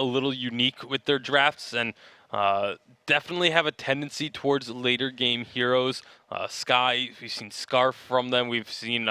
little unique with their drafts and definitely have a tendency towards later game heroes. Sky, we've seen Scarf from them. We've seen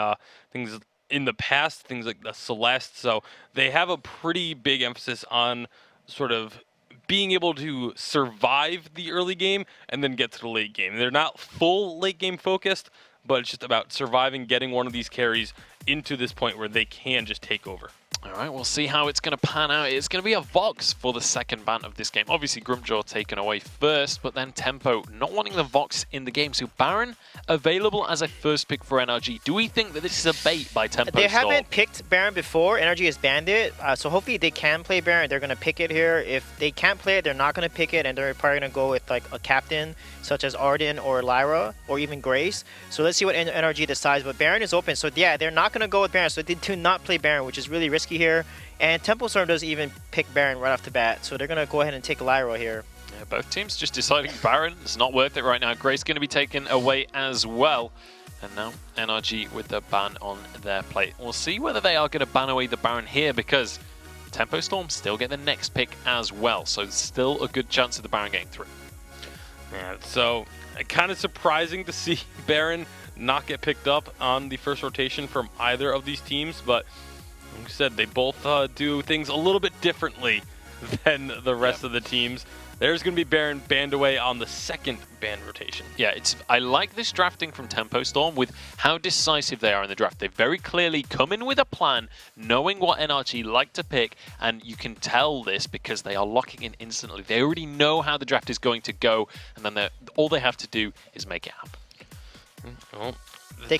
things in the past, things like the Celeste. So they have a pretty big emphasis on sort of being able to survive the early game and then get to the late game. They're not full late game focused, but it's just about surviving, getting one of these carries into this point where they can just take over. All right, we'll see how it's going to pan out. It's going to be a Vox for the second ban of this game. Obviously, Grimjaw taken away first, but then Tempo not wanting the Vox in the game. So Baron available as a first pick for NRG. Do we think that this is a bait by Tempo? They haven't picked Baron before. NRG has banned it. So hopefully they can play Baron. They're going to pick it here. If they can't play it, they're not going to pick it, and they're probably going to go with like a captain such as Arden or Lyra or even Grace. So let's see what NRG decides. But Baron is open. So yeah, they're not going to go with Baron. So they do not play Baron, which is really risky here. And Tempo Storm doesn't even pick Baron right off the bat. So they're going to go ahead and take Lyra here. Yeah, both teams just deciding Baron is not worth it right now. Grace going to be taken away as well. And now NRG with the ban on their plate. We'll see whether they are going to ban away the Baron here because Tempo Storm still get the next pick as well. So still a good chance of the Baron getting through. Yeah, so kind of surprising to see Baron not get picked up on the first rotation from either of these teams, but like I said, they both do things a little bit differently than the rest of the teams. There's going to be Baron banned away on the second ban rotation. Yeah, I like this drafting from Tempo Storm with how decisive they are in the draft. They very clearly come in with a plan, knowing what NRG like to pick, and you can tell this because they are locking in instantly. They already know how the draft is going to go, and then all they have to do is make it happen. Well, they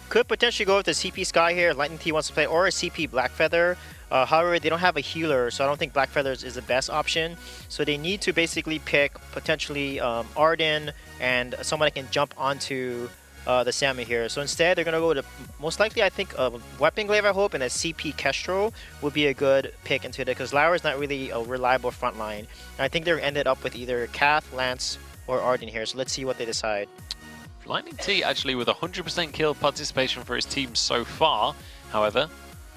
could potentially go with the CP Sky here, Lightning T wants to play, or a CP Blackfeather. However, they don't have a healer, so I don't think Blackfeathers is the best option. So they need to basically pick potentially Arden and someone that can jump onto the Sammy here. So instead, they're going to go with most likely, I think, Weapon Glaive, I hope, and a CP Kestrel would be a good pick into it because Lyra is not really a reliable front line. And I think they're ended up with either Cath, Lance, or Arden here. So let's see what they decide. Lightning T actually with 100% kill participation for his team so far. However,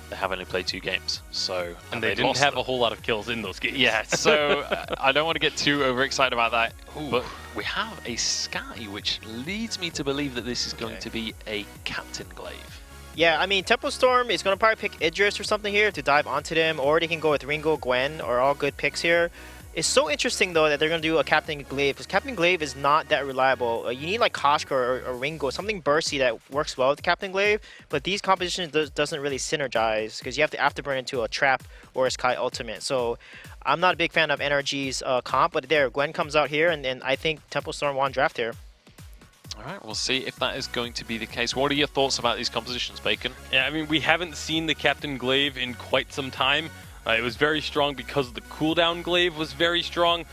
they have only played 2 games, so and they didn't have a whole lot of kills in those games. Yeah, so I don't want to get too overexcited about that. Ooh. But we have a Sky, which leads me to believe that this is going to be a Captain Glaive. Yeah, I mean, Tempo Storm is going to probably pick Idris or something here to dive onto them, or they can go with Ringo, Gwen, or all good picks here. It's so interesting, though, that they're going to do a Captain Glaive, because Captain Glaive is not that reliable. You need, like, Koshka or Ringo, something bursty that works well with Captain Glaive, but these compositions doesn't really synergize, because you have to afterburn into a Trap or a Sky Ultimate. So I'm not a big fan of NRG's comp, but there, Gwen comes out here, and I think Tempo Storm won draft here. All right, we'll see if that is going to be the case. What are your thoughts about these compositions, Bacon? Yeah, I mean, we haven't seen the Captain Glaive in quite some time. It was very strong because the cooldown Glaive was very strong.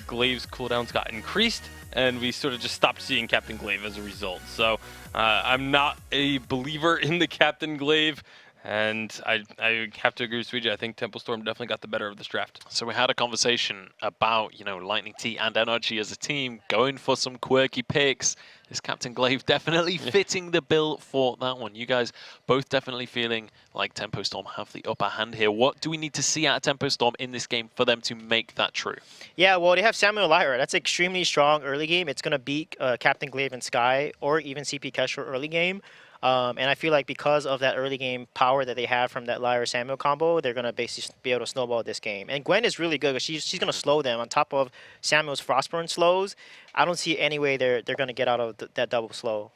Glaive's cooldowns got increased, and we sort of just stopped seeing Captain Glaive as a result. So I'm not a believer in the Captain Glaive, and I have to agree with Suija. I think Tempo Storm definitely got the better of this draft. So we had a conversation about, Lightning T and NRG as a team going for some quirky picks. This Captain Glaive definitely fitting the bill for that one. You guys both definitely feeling like Tempo Storm have the upper hand here. What do we need to see out of Tempo Storm in this game for them to make that true? Yeah, well, they have Samuel Lyra. That's extremely strong early game. It's going to beat Captain Glaive and Sky or even CP Kestrel early game. And I feel like because of that early game power that they have from that Lyra-Samuel combo, they're going to basically be able to snowball this game. And Gwen is really good because she's going to slow them on top of Samuel's Frostburn slows. I don't see any way they're going to get out of that double slow.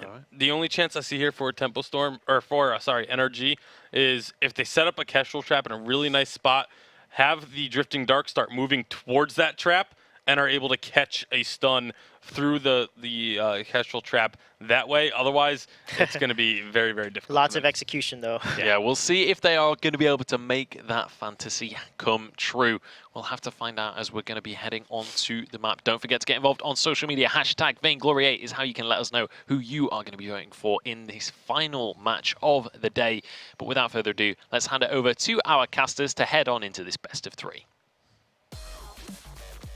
Right. The only chance I see here for Tempo Storm, or for, NRG, is if they set up a Kestrel trap in a really nice spot, have the Drifting Dark start moving towards that trap, and are able to catch a stun through the Kestrel trap that way. Otherwise, it's going to be very, very difficult. Lots of execution, though. Yeah, we'll see if they are going to be able to make that fantasy come true. We'll have to find out as we're going to be heading onto the map. Don't forget to get involved on social media. Hashtag Vainglory8 is how you can let us know who you are going to be voting for in this final match of the day. But without further ado, let's hand it over to our casters to head on into this best of 3.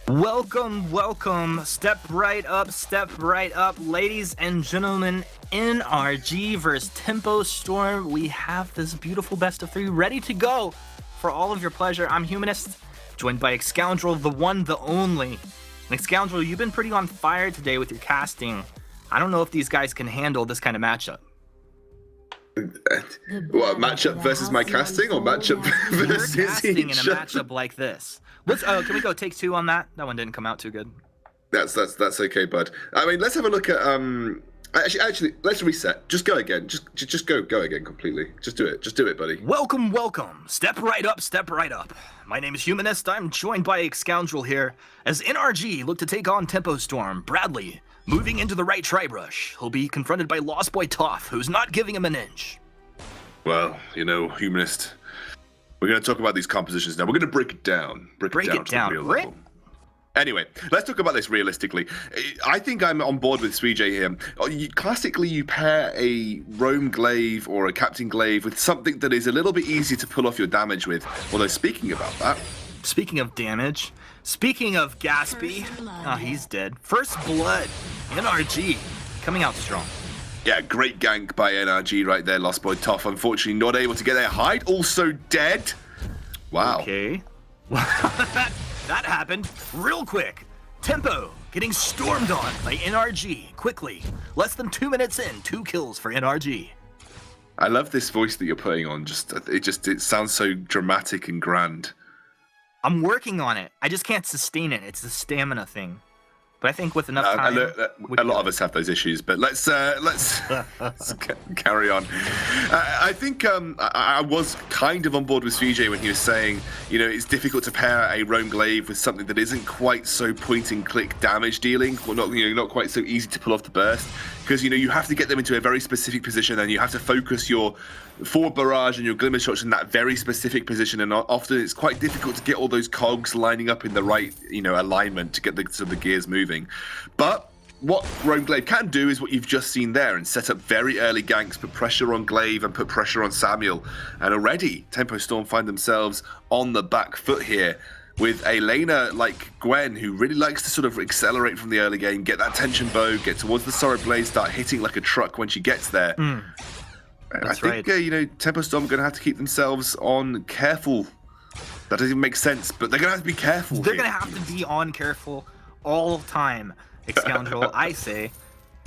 Welcome, welcome. Step right up, ladies and gentlemen. NRG versus Tempo Storm. We have this beautiful best of 3 ready to go. for all of your pleasure. I'm Humanist, joined by Scoundrel, the one, the only. And Scoundrel, you've been pretty on fire today with your casting. I don't know if these guys can handle this kind of matchup. What, matchup versus my casting, or matchup versus You're casting in a each matchup like this. Let's. Can we go take 2 on that? That one didn't come out too good. That's okay, bud. I mean, let's have a look at Actually, let's reset. Just go again. Just go again completely. Just do it, buddy. Welcome. Step right up, step right up. My name is Humanist. I'm joined by Scoundrel here as NRG look to take on Tempo Storm. Bradley moving into the right tri-brush. He'll be confronted by Lost Boy Toph, who's not giving him an inch. Well, Humanist, we're going to talk about these compositions now. We're going to break it down. Break it down to the real level. Anyway, let's talk about this realistically. I think I'm on board with Suijay here. Classically, you pair a Roam Glaive or a Captain Glaive with something that is a little bit easier to pull off your damage with. Although, speaking about that... Speaking of damage, speaking of Gatsby, he's dead. First Blood, NRG, coming out strong. Yeah, great gank by NRG right there, Lost Boy Toph. Unfortunately, not able to get their hide. Also dead. Wow. Okay. That happened real quick. Tempo getting stormed on by NRG quickly. Less than 2 minutes in, 2 kills for NRG. I love this voice that you're putting on. It sounds so dramatic and grand. I'm working on it. I just can't sustain it. It's a stamina thing. But I think with enough time, a lot of us have those issues. But let's carry on. I think I was kind of on board with Suijay when he was saying, it's difficult to pair a Roam Glaive with something that isn't quite so point-and-click damage dealing, or not quite so easy to pull off the burst, because you have to get them into a very specific position, and you have to focus your forward barrage and your glimmer shots in that very specific position, and often it's quite difficult to get all those cogs lining up in the right alignment to get the gears moving. But what Roam Glaive can do is what you've just seen there, and set up very early ganks, put pressure on Glaive and put pressure on Samuel, and already Tempo Storm find themselves on the back foot here with a laner like Gwen, who really likes to sort of accelerate from the early game, get that tension bow, get towards the Sorrow Blade, start hitting like a truck when she gets there. That's I think, Tempo Storm are going to have to keep themselves on careful. That doesn't even make sense, but they're going to have to be careful. They're going to have to be on careful all the time, Scoundrel, I say.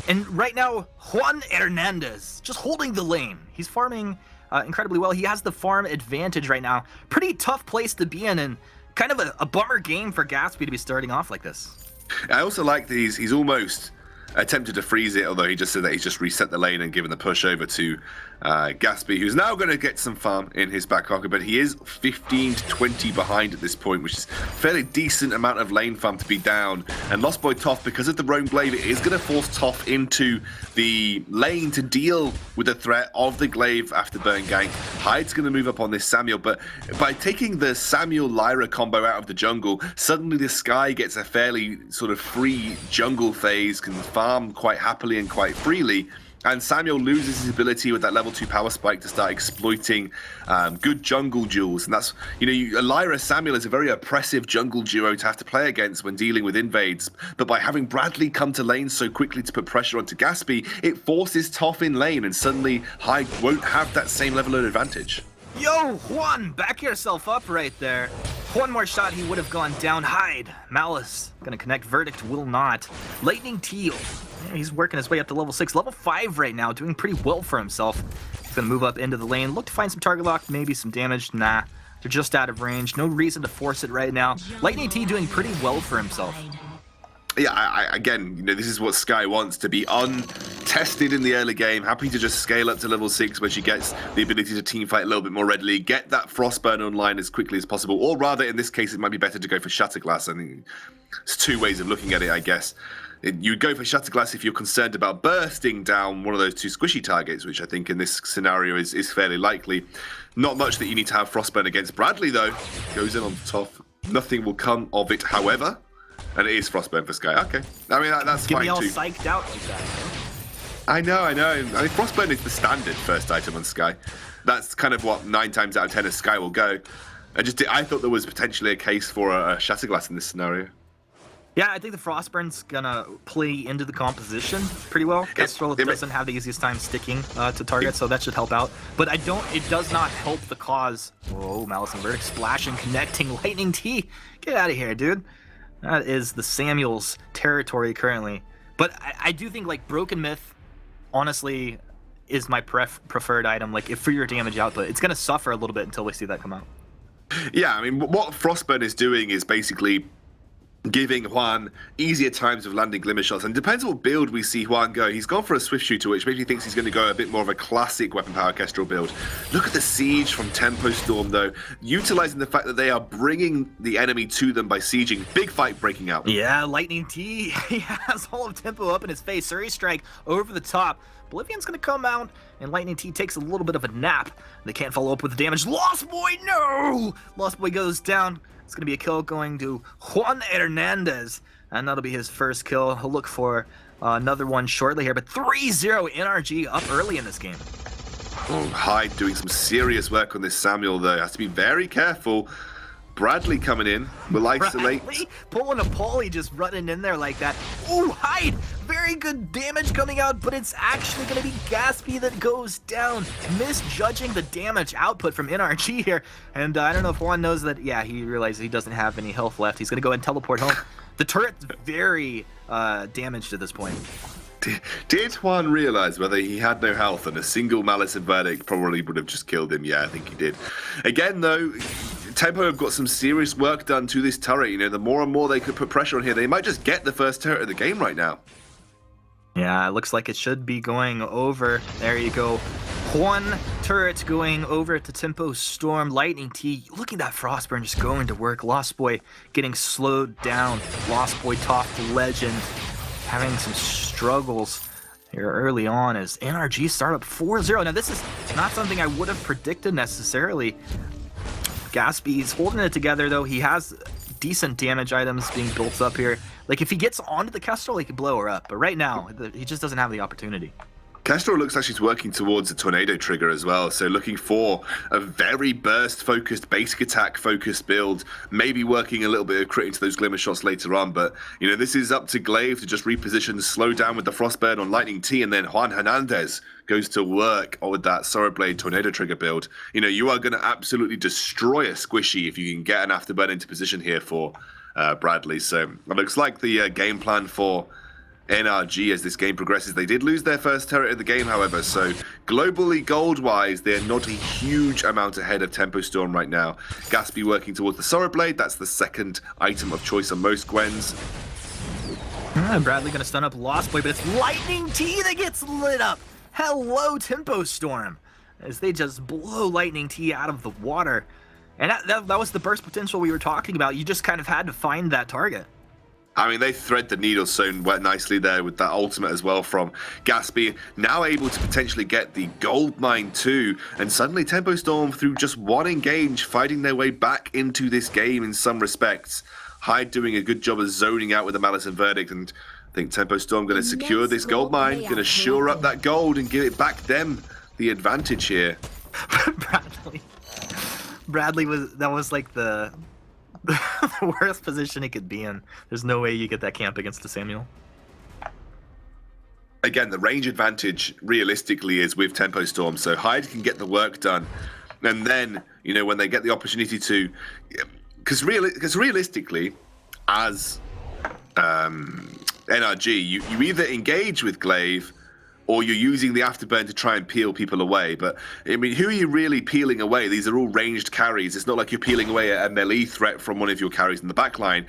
And right now, Juan Hernandez just holding the lane. He's farming incredibly well. He has the farm advantage right now. Pretty tough place to be in, and kind of a bummer game for Gatsby to be starting off like this. I also like that he's almost attempted to freeze it, although he just said that he's just reset the lane and given the push over to Gatsby, who's now going to get some farm in his back pocket, but he is 15 to 20 behind at this point, which is a fairly decent amount of lane farm to be down. And Lost Boy Toph, because of the Roam Glaive, it is going to force Toph into the lane to deal with the threat of the Glaive after burn gank. Hyde's going to move up on this Samuel, but by taking the Samuel-Lyra combo out of the jungle, suddenly the Sky gets a fairly sort of free jungle phase, can farm quite happily and quite freely. And Samuel loses his ability with that level 2 power spike to start exploiting good jungle duels. And that's, Lyra Samuel is a very oppressive jungle duo to have to play against when dealing with invades. But by having Bradley come to lane so quickly to put pressure onto Gatsby, it forces Toph in lane, and suddenly Hyde won't have that same level of advantage. Yo, Juan, back yourself up right there. One more shot, he would have gone down. Hyde, Malice, gonna connect, Verdict will not. Lightning Teal, he's working his way up to level 6. Level 5 right now, doing pretty well for himself. He's gonna move up into the lane, look to find some target lock, maybe some damage. Nah, they're just out of range. No reason to force it right now. Lightning T doing pretty well for himself. Yeah, again, this is what Sky wants, to be untested in the early game, happy to just scale up to level 6 when she gets the ability to teamfight a little bit more readily, get that Frostburn online as quickly as possible, or rather, in this case, it might be better to go for Shatterglass. I think it's 2 ways of looking at it, I guess. You'd go for Shatterglass if you're concerned about bursting down one of those 2 squishy targets, which I think in this scenario is fairly likely. Not much that you need to have Frostburn against. Bradley, though, goes in on top. Nothing will come of it, however. And it is Frostburn for Sky. Okay. I mean, that's fine too. Get me all psyched out like that. I know. I mean, Frostburn is the standard first item on Sky. That's kind of what 9 times out of 10 of Sky will go. I thought there was potentially a case for a Shatterglass in this scenario. Yeah, I think the Frostburn's gonna play into the composition pretty well. Kestrel doesn't have the easiest time sticking to target, so that should help out. But it does not help the cause. Whoa, Malice and Verdict splashing, connecting, Lightning T. Get out of here, dude. That is the Samuels territory currently. But I do think like Broken Myth, honestly, is my preferred item. Like if for your damage output, it's gonna suffer a little bit until we see that come out. Yeah, I mean, what Frostburn is doing is basically giving Juan easier times of landing glimmer shots, and depends what build we see Juan go. He's gone for a swift shooter, which maybe thinks he's going to go a bit more of a classic weapon power Kestrel build. Look at the siege from Tempo Storm though, utilizing the fact that they are bringing the enemy to them by sieging. Big fight breaking out. Yeah, Lightning T, he has all of Tempo up in his face. Surrey Strike over the top. Oblivion's gonna come out, and Lightning T takes a little bit of a nap. They can't follow up with the damage. Lost Boy, no! Lost Boy goes down. It's going to be a kill going to Juan Hernandez, and that'll be his first kill. He'll look for another one shortly here, but 3-0 NRG up early in this game. Oh, Hyde doing some serious work on this Samuel, though. Has to be very careful. Bradley coming in, will isolate. Bradley pulling a Paulie, just running in there like that. Ooh, Hyde! Very good damage coming out, but it's actually going to be Gatsby that goes down, misjudging the damage output from NRG here. And I don't know if Juan knows that, yeah, he realizes he doesn't have any health left. He's going to go and teleport home. The turret's very damaged at this point. Did Juan realize whether he had no health and a single Malice and Verdict probably would have just killed him? Yeah, I think he did. Again, though, Tempo have got some serious work done to this turret. You know, the more and more they could put pressure on here, they might just get the first turret of the game right now. Yeah, it looks like it should be going over. There you go. One turret going over to Tempo Storm. Lightning T, look at that Frostburn just going to work. Lost Boy getting slowed down. Lost Boy top legend having some struggles here early on as NRG start up 4-0. Now this is not something I would have predicted necessarily. Gatsby's holding it together though. He has decent damage items being built up here. Like if he gets onto the Kestrel, he could blow her up. But right now, he just doesn't have the opportunity. Kestrel looks like she's working towards a tornado trigger as well, so looking for a very burst-focused, basic attack-focused build, maybe working a little bit of crit into those glimmer shots later on, but, you know, this is up to Glaive to just reposition, slow down with the Frostburn on Lightning T, and then Juan Hernandez goes to work with that Sorrow Blade tornado trigger build. You know, you are going to absolutely destroy a Squishy if you can get an Afterburn into position here for Bradley, so it looks like the game plan for NRG as this game progresses. They did lose their first turret of the game, however, so globally gold-wise, they're not a huge amount ahead of Tempo Storm right now. Gatsby working towards the Sorrow Blade. That's the second item of choice on most Gwens. Bradley gonna stun up Lost Boy, but it's Lightning T that gets lit up. Hello, Tempo Storm, as they just blow Lightning T out of the water. And that was the burst potential we were talking about. You just kind of had to find that target. I mean, they thread the needle so nicely there with that ultimate as well from Gatsby. Now able to potentially get the gold mine too. And suddenly Tempo Storm, through just one engage, fighting their way back into this game in some respects. Hyde doing a good job of zoning out with the Malice and Verdict. And I think Tempo Storm going to secure this gold mine, going to shore up that gold and give it back them the advantage here. Bradley was like the worst position he could be in. There's no way you get that camp against the Samuel. Again, the range advantage realistically is with Tempo Storm, so Hyde can get the work done. And then, you know, when they get the opportunity to... Because realistically, as NRG, you either engage with Glaive or you're using the Afterburn to try and peel people away. But, I mean, who are you really peeling away? These are all ranged carries. It's not like you're peeling away a melee threat from one of your carries in the backline.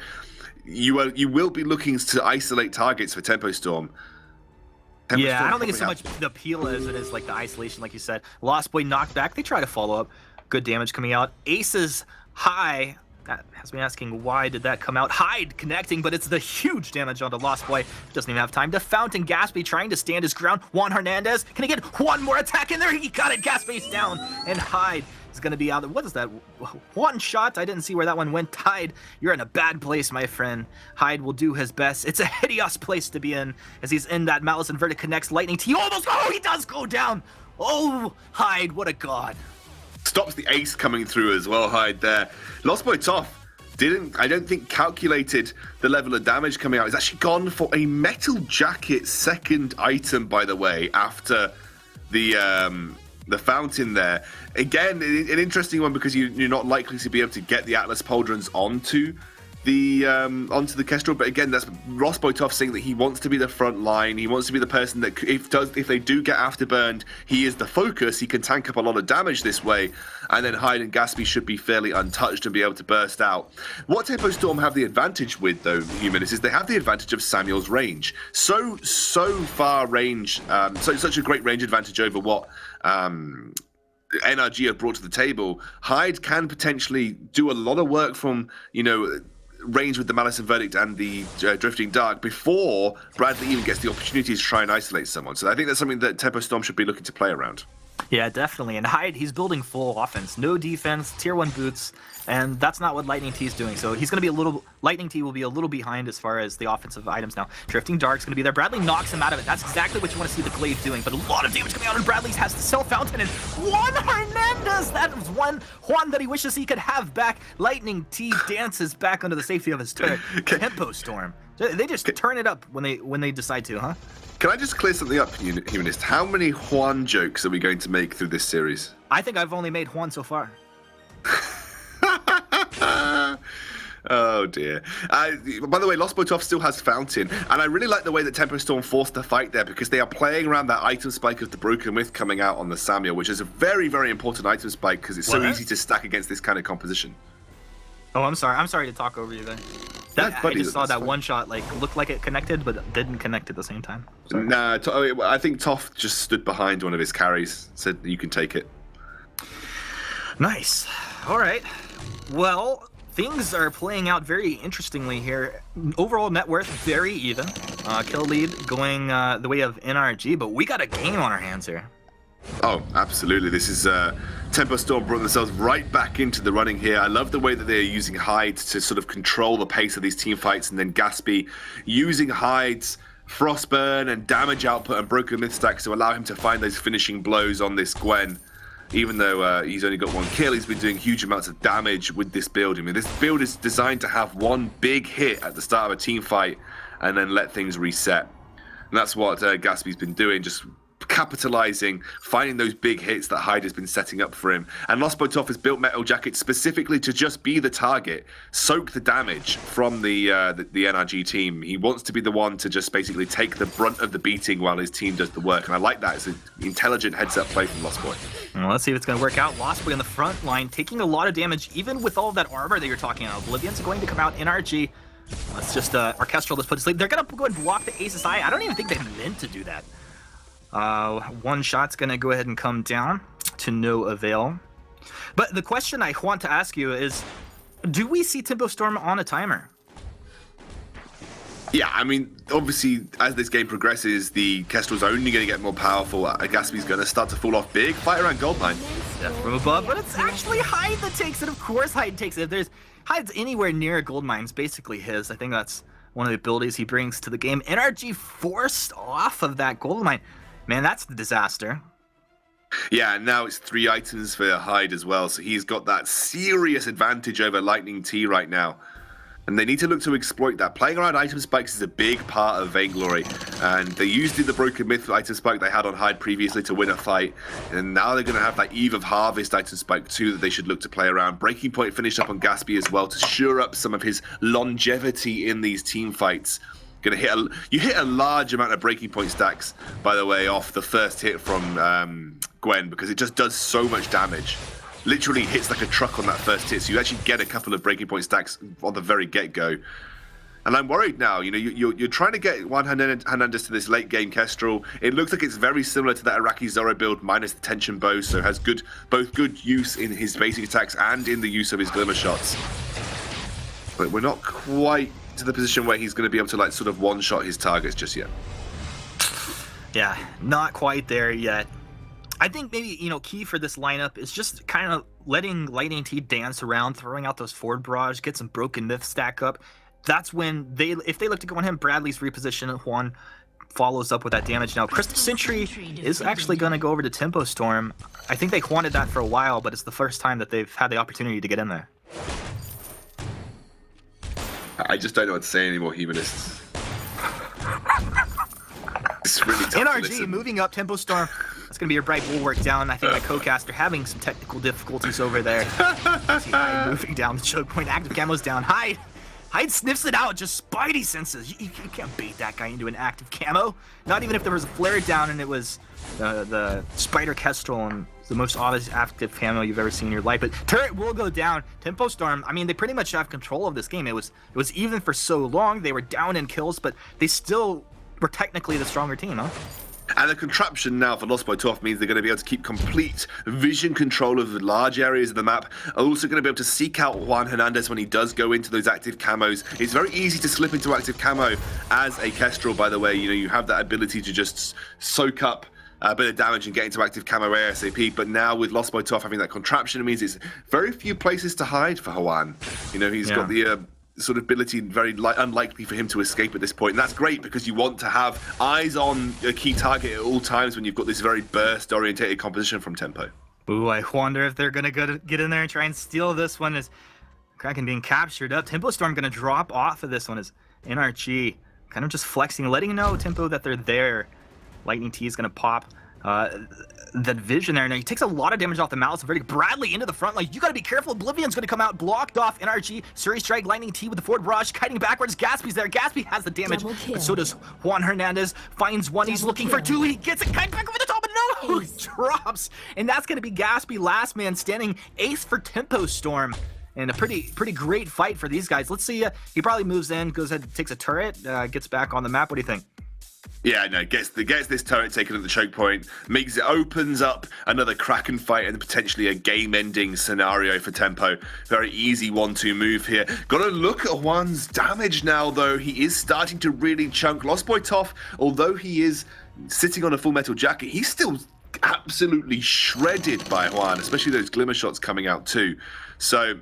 You will be looking to isolate targets for Tempo Storm. Yeah, I don't think it's so much the peel as it is like the isolation, like you said. Lost Boy knocked back. They try to follow up. Good damage coming out. Aces high. That has me asking, why did that come out? Hyde connecting, but it's the huge damage onto Lost Boy. Doesn't even have time to Fountain. Gatsby trying to stand his ground. Juan Hernandez, can he get one more attack in there? He got it. Gatsby's down, and Hyde is going to be out. What is that? One shot? I didn't see where that one went. Hyde, you're in a bad place, my friend. Hyde will do his best. It's a hideous place to be in as he's in that Malice and Verdict connects. Lightning T almost. Oh, he does go down. Oh, Hyde, what a god. Stops the ace coming through as well, Hyde there. Lost Boy Toff I don't think calculated the level of damage coming out. He's actually gone for a metal jacket second item, by the way, after the fountain there. Again, an interesting one because you're not likely to be able to get the Atlas Pauldrons onto the Kestrel, but again, that's Rosboitov saying that he wants to be the front line. He wants to be the person that if they do get afterburned, he is the focus. He can tank up a lot of damage this way, and then Hyde and Gatsby should be fairly untouched and be able to burst out. What Tempo Storm have the advantage with, though, Humanist, is they have the advantage of Samuel's range. So far range, such a great range advantage over what NRG have brought to the table. Hyde can potentially do a lot of work from, range with the Malice and Verdict and the Drifting Dark before Bradley even gets the opportunity to try and isolate someone. So I think that's something that Tempo Storm should be looking to play around. Yeah, definitely. And Hyde, he's building full offense. No defense, tier 1 boots, and that's not what Lightning T is doing. So he's going to be Lightning T will be a little behind as far as the offensive items now. Drifting Dark's going to be there. Bradley knocks him out of it. That's exactly what you want to see the Glaive doing, but a lot of damage coming out, and Bradley has the Self Fountain, and Juan Hernandez! That was one Juan that he wishes he could have back. Lightning T dances back under the safety of his turret. Tempo Storm. They just turn it up when they decide to, huh? Can I just clear something up, Humanist? How many Juan jokes are we going to make through this series? I think I've only made Juan so far. Oh dear. By the way, Rosboitov still has Fountain, and I really like the way that Tempo Storm forced the fight there because they are playing around that item spike of the Broken Myth coming out on the Samuel, which is a very, very important item spike because it's so easy to stack against this kind of composition. Oh, I'm sorry. I'm sorry to talk over you there. I just saw that one shot looked like it connected, but didn't connect at the same time. Sorry. Nah, I think Toff just stood behind one of his carries, said you can take it. Nice. All right. Well, things are playing out very interestingly here. Overall net worth very even. Kill lead going the way of NRG, but we got a game on our hands here. Oh, absolutely. This is Tempo Storm brought themselves right back into the running here. I love the way that they're using Hyde to sort of control the pace of these team fights, and then Gatsby using Hyde's Frostburn and damage output and Broken Myth stacks to allow him to find those finishing blows on this Gwen. Even though he's only got one kill, he's been doing huge amounts of damage with this build. I mean, this build is designed to have one big hit at the start of a team fight and then let things reset. And that's what Gatsby's been doing, just capitalizing, finding those big hits that Hyde has been setting up for him. And Rosboitov has built Metal Jacket specifically to just be the target, soak the damage from the NRG team. He wants to be the one to just basically take the brunt of the beating while his team does the work. And I like that. It's an intelligent heads-up play from Lost Boy. Well, let's see if it's going to work out. Lost Boy on the front line, taking a lot of damage, even with all of that armor that you're talking about. Oblivion's going to come out. NRG, let's just Orchestral, let's put to sleep. They're going to go and block the Ace's Eye. I don't even think they meant to do that. One shot's gonna go ahead and come down to no avail. But the question I want to ask you is, do we see Tempo Storm on a timer? Yeah, I mean, obviously, as this game progresses, the Kestrel's only going to get more powerful. Gatsby's going to start to fall off big. Fight around Goldmine. Yeah, from above, but it's actually Hyde that takes it. Of course Hyde takes it. If there's Hyde's anywhere near a Goldmine, it's basically his. I think that's one of the abilities he brings to the game. NRG forced off of that Goldmine. Man, that's the disaster. Yeah, and now it's 3 items for Hyde as well, so he's got that serious advantage over Lightning T right now. And they need to look to exploit that. Playing around item spikes is a big part of Vainglory, and they used the Broken Myth item spike they had on Hyde previously to win a fight, and now they're going to have that Eve of Harvest item spike too that they should look to play around. Breaking Point finished up on Gatsby as well to shore up some of his longevity in these team fights. You hit a large amount of Breaking Point stacks, by the way, off the first hit from Gwen, because it just does so much damage. Literally hits like a truck on that first hit, so you actually get a couple of Breaking Point stacks on the very get-go. And I'm worried now. You're trying to get Juan Hernandez to this late game Kestrel. It looks like it's very similar to that Iraqi Zoro build minus the tension bow, so has both good use in his basic attacks and in the use of his glimmer shots. But we're not quite to the position where he's going to be able to sort of one-shot his targets just yet. Yeah, not quite there yet. I think maybe, key for this lineup is just kind of letting Lightning T dance around, throwing out those forward barrage, get some Broken Myth stack up. That's when if they look to go on him, Bradley's reposition, Juan follows up with that damage. Now, Crystal Sentry is actually going to go over to Tempo Storm. I think they wanted that for a while, but it's the first time that they've had the opportunity to get in there. I just don't know what to say anymore, humanists. It's really tough to NRG listen. moving up, Tempo Storm. That's going to be your bright bulwark down. I think my co-caster having some technical difficulties over there. See Hyde moving down the choke point. Active camo's down. Hyde sniffs it out. Just spidey senses. You can't bait that guy into an active camo. Not even if there was a flare down and it was the Spider Kestrel and the most obvious active camo you've ever seen in your life. But turret will go down. Tempo Storm, I mean, they pretty much have control of this game. It was even for so long. They were down in kills, but they still were technically the stronger team, huh? And the contraption now for Lost Boy Tough means they're going to be able to keep complete vision control of the large areas of the map. Also going to be able to seek out Juan Hernandez when he does go into those active camos. It's very easy to slip into active camo as a Kestrel, by the way. You know, you have that ability to just soak up a bit of damage and get into active camo ASAP. But now with Lost Boy Tough having that contraption, it means it's very few places to hide for Juan. You know, he's got the sort of ability, very unlikely for him to escape at this point. And that's great because you want to have eyes on a key target at all times when you've got this very burst-orientated composition from Tempo. Ooh, I wonder if they're going to get in there and try and steal this one as Kraken being captured up. Tempo Storm going to drop off of this one as NRG kind of just flexing, letting you know, Tempo, that they're there. Lightning T is going to pop that vision there. Now he takes a lot of damage off the Malice and Verdict. Bradley into the front line. You got to be careful. Oblivion's going to come out, blocked off. NRG, Suri Strike, Lightning T with the forward rush, kiting backwards. Gaspy's there. Gaspy has the damage, but so does Juan Hernandez. Finds one. He's looking for two. He gets it. Kiting back over the top, and no, he drops. And that's going to be Gaspy, last man standing. Ace for Tempo Storm. And a pretty great fight for these guys. Let's see. He probably moves in, goes ahead, takes a turret, gets back on the map. What do you think? Yeah, no, gets this turret taken at the choke point, opens up another Kraken fight and potentially a game-ending scenario for Tempo. Very easy 1-2 move here. Got to look at Juan's damage now, though. He is starting to really chunk. Lost Boy Tough, although he is sitting on a full metal jacket, he's still absolutely shredded by Juan, especially those glimmer shots coming out too. So,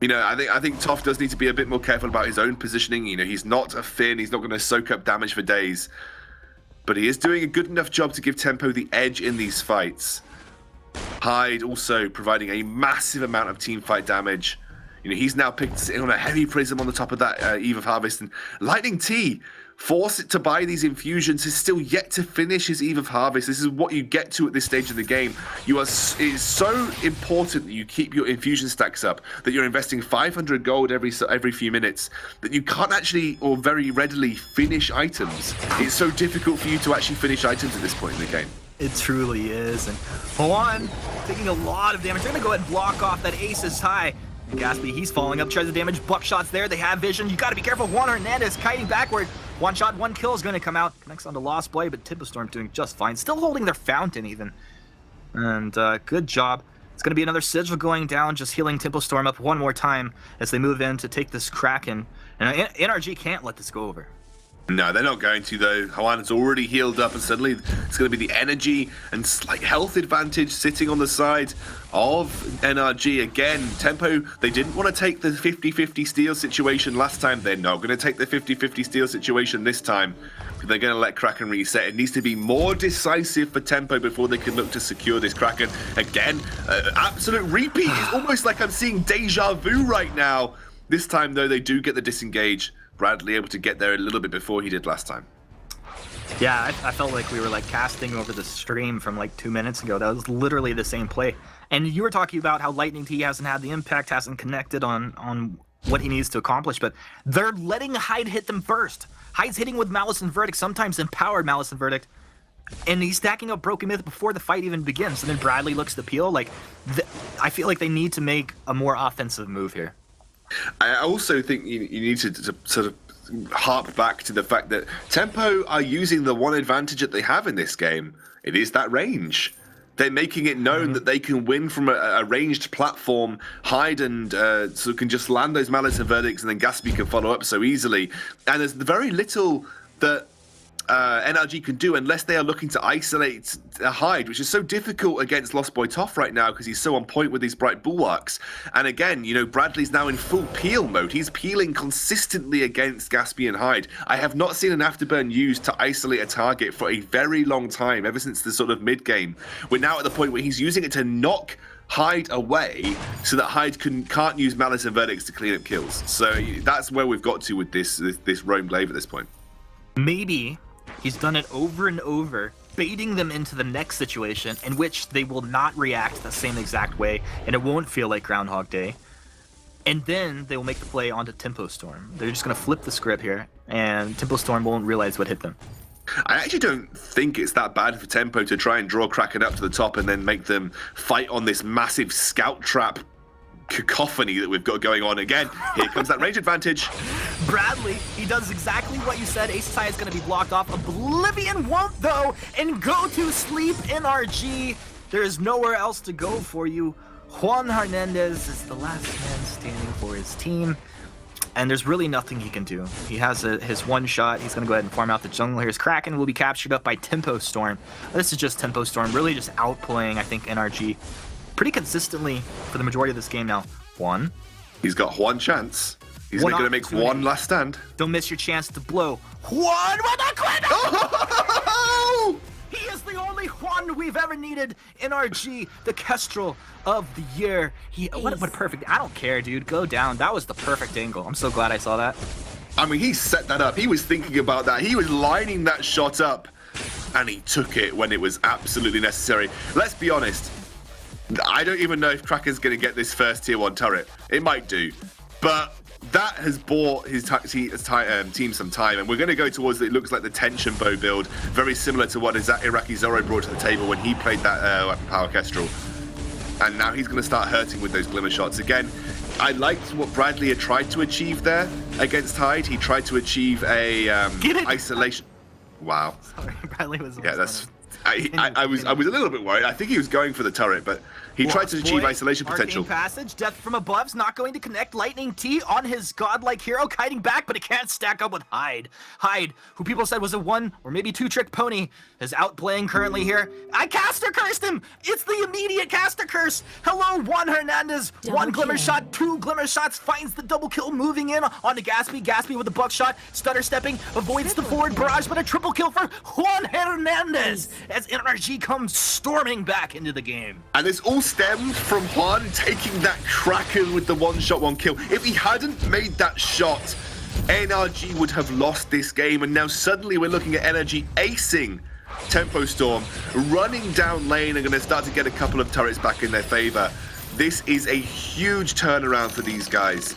you know, I think Toff does need to be a bit more careful about his own positioning. You know, he's not a Finn. He's not going to soak up damage for days. But he is doing a good enough job to give Tempo the edge in these fights. Hyde also providing a massive amount of team fight damage. You know, he's now picked on a heavy prism on the top of that Eve of Harvest. And Lightning T, force it to buy these infusions, is still yet to finish his Eve of Harvest. This is what you get to at this stage of the game. It is so important that you keep your infusion stacks up, that you're investing 500 gold every few minutes, that you can't actually or very readily finish items. It's so difficult for you to actually finish items at this point in the game. It truly is. And Juan taking a lot of damage. They're going to go ahead and block off that Aces High. Gaspy, he's falling up, tries the damage. Buckshots there. They have vision. You got to be careful. Juan Hernandez kiting backward. One shot, one kill is going to come out. Connects onto Lost Boy, but Tempo Storm doing just fine. Still holding their fountain even. And good job. It's going to be another Sigil going down, just healing Tempo Storm up one more time as they move in to take this Kraken. And NRG can't let this go over. No, they're not going to, though. Juan has already healed up, and suddenly it's going to be the energy and slight health advantage sitting on the side of NRG. Again, Tempo, they didn't want to take the 50-50 steal situation last time. They're not going to take the 50-50 steal situation this time. They're going to let Kraken reset. It needs to be more decisive for Tempo before they can look to secure this Kraken. Again, absolute repeat. It's almost like I'm seeing deja vu right now. This time, though, they do get the disengage. Bradley able to get there a little bit before he did last time. Yeah, I felt like we were like casting over the stream from like 2 minutes ago. That was literally the same play. And you were talking about how Lightning T hasn't had the impact, hasn't connected on what he needs to accomplish, but they're letting Hyde hit them first. Hyde's hitting with Malice and Verdict, sometimes empowered Malice and Verdict, and he's stacking up Broken Myth before the fight even begins. And then Bradley looks to peel. Like, I feel like they need to make a more offensive move here. I also think you need to sort of harp back to the fact that Tempo are using the one advantage that they have in this game. It is that range. They're making it known that they can win from a ranged platform. Hyde and so can just land those Malice and Verdicts, and then Gaspy can follow up so easily. And there's very little that NRG can do unless they are looking to isolate Hyde, which is so difficult against Lost Boy Toff right now because he's so on point with these bright bulwarks. And again, you know, Bradley's now in full peel mode. He's peeling consistently against Gaspy and Hyde. I have not seen an afterburn used to isolate a target for a very long time, ever since the sort of mid-game. We're now at the point where he's using it to knock Hyde away so that Hyde can't use Malice and Verdicts to clean up kills. So that's where we've got to with this Roam Glaive at this point. Maybe he's done it over and over, baiting them into the next situation in which they will not react the same exact way, and it won't feel like Groundhog Day. And then they will make the play onto Tempo Storm. They're just going to flip the script here, and Tempo Storm won't realize what hit them. I actually don't think it's that bad for Tempo to try and draw Kraken up to the top and then make them fight on this massive scout trap cacophony that we've got going on. Again, here comes that range advantage. Bradley, he does exactly what you said. Ace High is going to be blocked off. Oblivion won't, though, and go to sleep NRG. There is nowhere else to go for you. Juan Hernandez is the last man standing for his team, and there's really nothing he can do. He has his one shot. He's going to go ahead and farm out the jungle here. His Kraken will be captured up by Tempo Storm. This is just Tempo Storm really just outplaying, I think, NRG pretty consistently for the majority of this game now. Juan. He's got one chance. He's going to make one last stand. Don't miss your chance to blow. Juan with a quit! Oh! He is the only Juan we've ever needed. NRG, the Kestrel of the year. What perfect. I don't care, dude. Go down. That was the perfect angle. I'm so glad I saw that. I mean, he set that up. He was thinking about that. He was lining that shot up, and he took it when it was absolutely necessary. Let's be honest. I don't even know if Kraken's going to get this first tier 1 turret. It might do. But that has bought his team some time, and we're going to go towards, it looks like, the tension bow build, very similar to what Iraqi Zoro brought to the table when he played that Weapon Power Kestrel. And now he's going to start hurting with those glimmer shots. Again, I liked what Bradley had tried to achieve there against Hyde. He tried to achieve a isolation. Wow. Sorry, Bradley was. Yeah, that's. I was a little bit worried. I think he was going for the turret, but he tried to achieve isolation potential. Arcane Passage, Death from Above's not going to connect. Lightning T on his godlike hero, kiting back, but it can't stack up with Hyde. Hyde, who people said was a 1 or maybe 2-trick pony, is outplaying currently here. I caster cursed him! It's the immediate caster curse! Hello, Juan Hernandez! One glimmer shot, 2 glimmer shots, finds the double kill, moving in onto Gatsby. Gatsby with the buckshot, stutter stepping, avoids the forward barrage, but a triple kill for Juan Hernandez as NRG comes storming back into the game. And this all stemmed from Juan taking that Kraken with the 1-shot 1-kill. If he hadn't made that shot, NRG would have lost this game, and now suddenly we're looking at NRG acing Tempo Storm, running down lane and going to start to get a couple of turrets back in their favor. This is a huge turnaround for these guys.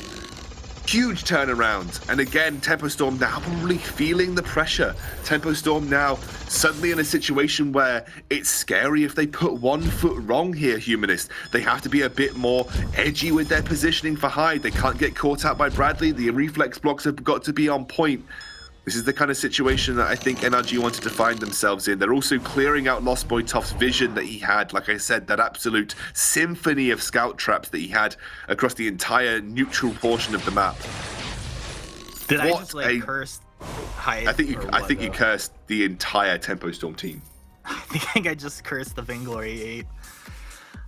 Huge turnaround. And again, Tempo Storm now probably feeling the pressure. Tempo Storm now suddenly in a situation where it's scary if they put 1 foot wrong here, Humanist. They have to be a bit more edgy with their positioning for Hyde. They can't get caught out by Bradley. The reflex blocks have got to be on point. This is the kind of situation that I think NRG wanted to find themselves in. They're also clearing out Lost Boy Toph's vision that he had, like I said, that absolute symphony of scout traps that he had across the entire neutral portion of the map. Did I just curse Hyde? I think you cursed the entire Tempo Storm team. I think I just cursed the Vainglory8.